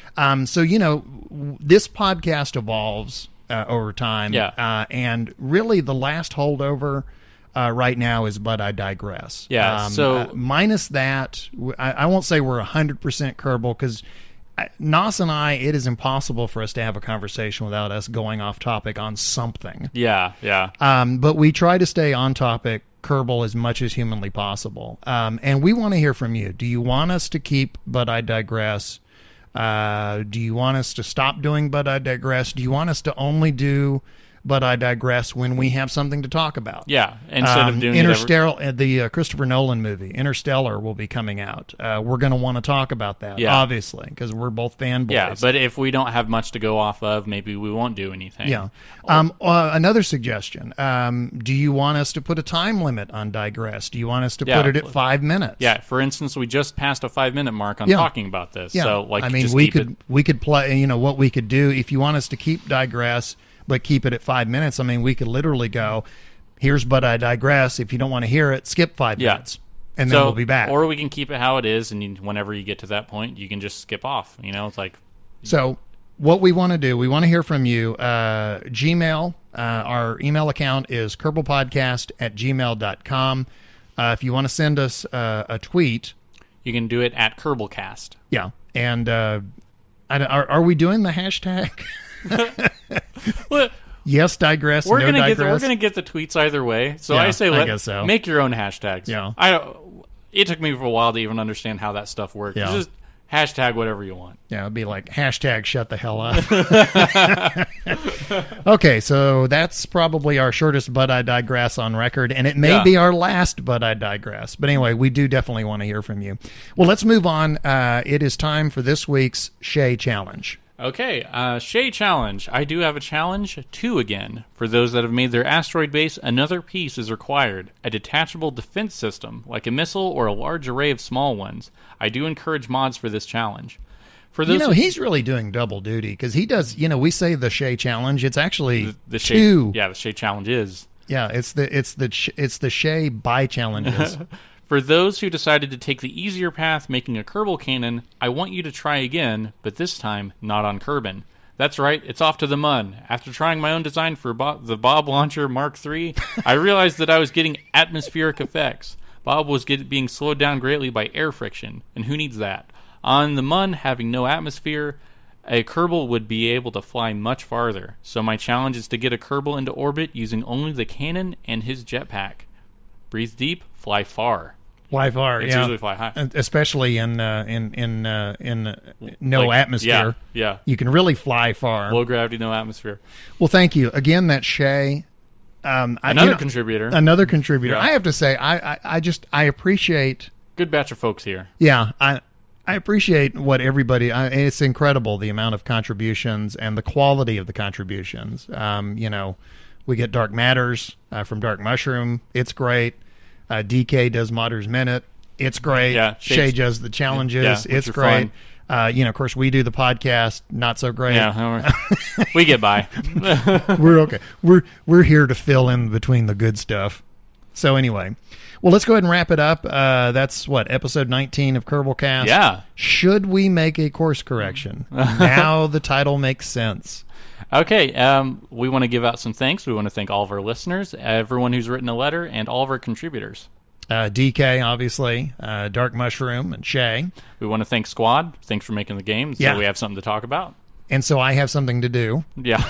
So this podcast evolves over time. Yeah. And really, the last holdover right now is But I Digress. Yeah. Minus that, I won't say we're 100% Kerbal because Nos and I, it is impossible for us to have a conversation without us going off topic on something. Yeah. But we try to stay on topic, Kerbal, as much as humanly possible. And we want to hear from you. Do you want us to keep But I Digress? Do you want us to stop doing But I Digress? Do you want us to only do but I digress when we have something to talk about. Yeah, instead of doing the Christopher Nolan movie, Interstellar, will be coming out. We're going to want to talk about that, obviously, because we're both fanboys. Yeah, but if we don't have much to go off of, maybe we won't do anything. Yeah. Another suggestion. Do you want us to put a time limit on Digress? Do you want us to put it at 5 minutes? Yeah, for instance, we just passed a 5-minute mark on talking about this. Yeah. So, like, I mean, just we could play, what we could do, if you want us to keep Digress, but keep it at 5 minutes, I mean, we could literally go, here's But I Digress. If you don't want to hear it, skip 5 minutes. And then we'll be back. Or we can keep it how it is, and whenever you get to that point, you can just skip off. It's like... So what we want to do, we want to hear from you. Gmail, our email account is kerbalpodcast@gmail.com. If you want to send us a tweet... You can do it at Kerbalcast. Yeah. And are we doing the hashtag? Well, yes, digress. We're no digress. We're gonna get the tweets either way. So yeah, I say, I guess so. Make your own hashtags. Yeah. It took me for a while to even understand how that stuff works. Yeah. Just hashtag whatever you want. Yeah, it'd be like hashtag shut the hell up. Okay, so that's probably our shortest But I Digress on record, and it may be our last But I Digress. But anyway, we do definitely want to hear from you. Well, let's move on. It is time for this week's Shea Challenge. Okay, Shea Challenge. I do have a challenge 2 again. For those that have made their asteroid base, another piece is required. A detachable defense system, like a missile or a large array of small ones. I do encourage mods for this challenge. For those he's really doing double duty, because he does, we say the Shea Challenge. It's actually the 2. Yeah, the Shea Challenge is. Yeah, it's the Shea by challenges. For those who decided to take the easier path making a Kerbal cannon, I want you to try again, but this time not on Kerbin. That's right, it's off to the mun. After trying my own design for the Bob Launcher Mark III, I realized that I was getting atmospheric effects. Bob was being slowed down greatly by air friction, and who needs that? On the mun, having no atmosphere, a Kerbal would be able to fly much farther. So my challenge is to get a Kerbal into orbit using only the cannon and his jetpack. Breathe deep, fly far. Fly far, it's usually fly high, especially in no atmosphere. Yeah, you can really fly far. Low gravity, no atmosphere. Well, thank you again. That Shea, another contributor. Yeah. I have to say, I appreciate good batch of folks here. Yeah, I appreciate what everybody. It's incredible the amount of contributions and the quality of the contributions. We get Dark Matters from Dark Mushroom. It's great. DK does Modders Minute. It's great. Yeah, Shea does the challenges. It's great. Of course, we do the podcast. Not so great. Yeah, we get by. We're okay. We're here to fill in between the good stuff. So anyway, well, let's go ahead and wrap it up. That's episode 19 of Kerbalcast. Yeah. Should we make a course correction? Now the title makes sense. Okay, we want to give out some thanks. We want to thank all of our listeners, everyone who's written a letter, and all of our contributors. DK, obviously, Dark Mushroom, and Shea. We want to thank Squad. Thanks for making the game, so we have something to talk about. And so I have something to do. Yeah.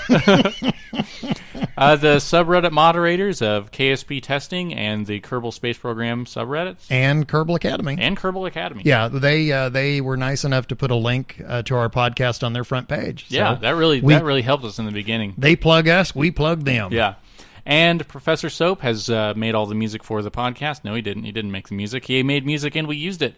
The subreddit moderators of KSP Testing and the Kerbal Space Program subreddits. And Kerbal Academy. Yeah, they were nice enough to put a link to our podcast on their front page. Yeah, so that really helped us in the beginning. They plug us, we plug them. Yeah. And Professor Soap has made all the music for the podcast. No, he didn't. He didn't make the music. He made music and we used it.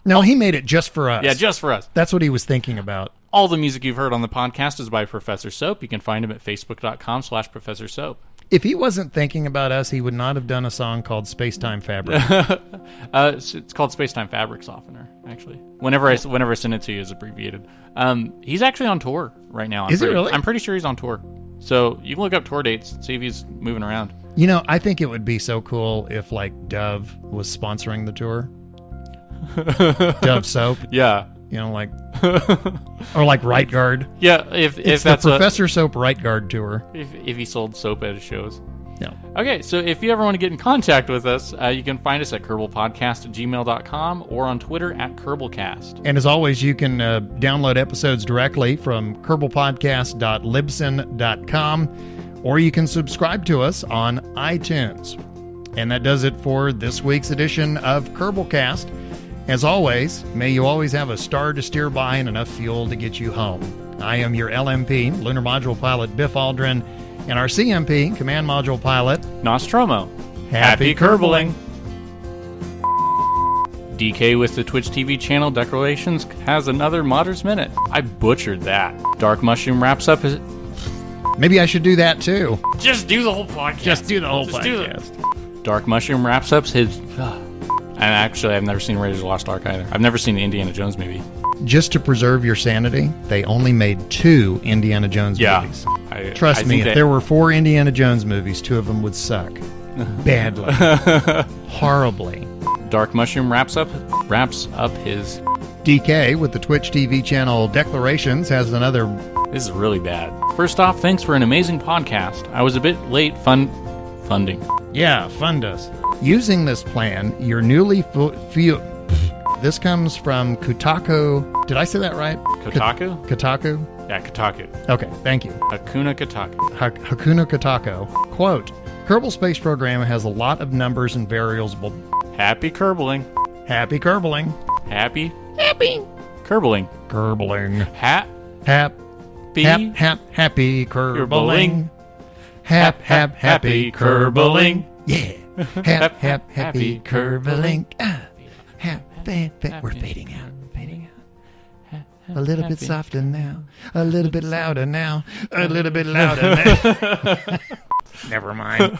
No, he made it just for us. Yeah, just for us. That's what he was thinking about. All the music you've heard on the podcast is by Professor Soap. You can find him at facebook.com/Professor Soap. If he wasn't thinking about us, he would not have done a song called Spacetime Fabric. It's called Spacetime Fabric Softener, actually. Whenever I send it to you, it's abbreviated. He's actually on tour right now. Is it really? I'm pretty sure he's on tour. So you can look up tour dates and see if he's moving around. I think it would be so cool if, Dove was sponsoring the tour. Dove Soap. Yeah. Or like Right Guard. Yeah, if that's the Professor Soap Right Guard tour. If he sold soap at his shows. Yeah. Okay, so if you ever want to get in contact with us, you can find us at kerbalpodcast@gmail.com or on Twitter at Kerbalcast. And as always, you can download episodes directly from kerbalpodcast.libsyn.com, or you can subscribe to us on iTunes. And that does it for this week's edition of Kerbalcast. As always, may you always have a star to steer by and enough fuel to get you home. I am your LMP, Lunar Module Pilot Biff Aldrin, and our CMP, Command Module Pilot, Nostromo. Happy Kerbaling. DK with the Twitch TV channel Declarations has another Modder's Minute. I butchered that. Dark Mushroom wraps up his... Maybe I should do that too. Just do the whole podcast. Just do the whole Just do podcast. Dark Mushroom wraps up his... And actually, I've never seen Raiders of the Lost Ark either. I've never seen the Indiana Jones movie. Just to preserve your sanity, they only made 2 Indiana Jones movies. Trust me, if there were 4 Indiana Jones movies, 2 of them would suck. Badly. Horribly. Dark Mushroom wraps up his... DK with the Twitch TV channel Declarations has another... This is really bad. First off, thanks for an amazing podcast. I was a bit late funding. Yeah, fund us. Using this plan, your newly This comes from Kotaku. Did I say that right? Kotaku? Kotaku? Yeah, Kotaku. Okay, thank you. Hakuna Kotaku. Hakuna Kotaku. Quote, Kerbal Space Program has a lot of numbers and variables. Happy Kerbaling. Happy Kerbaling. Happy Kerbaling. Kerbaling. Happy Kerbaling. Happy Kerbaling. Yeah. Happy Kerbaling. We're fading out. A little bit softer now. A little bit louder now. A little bit louder now. Never mind.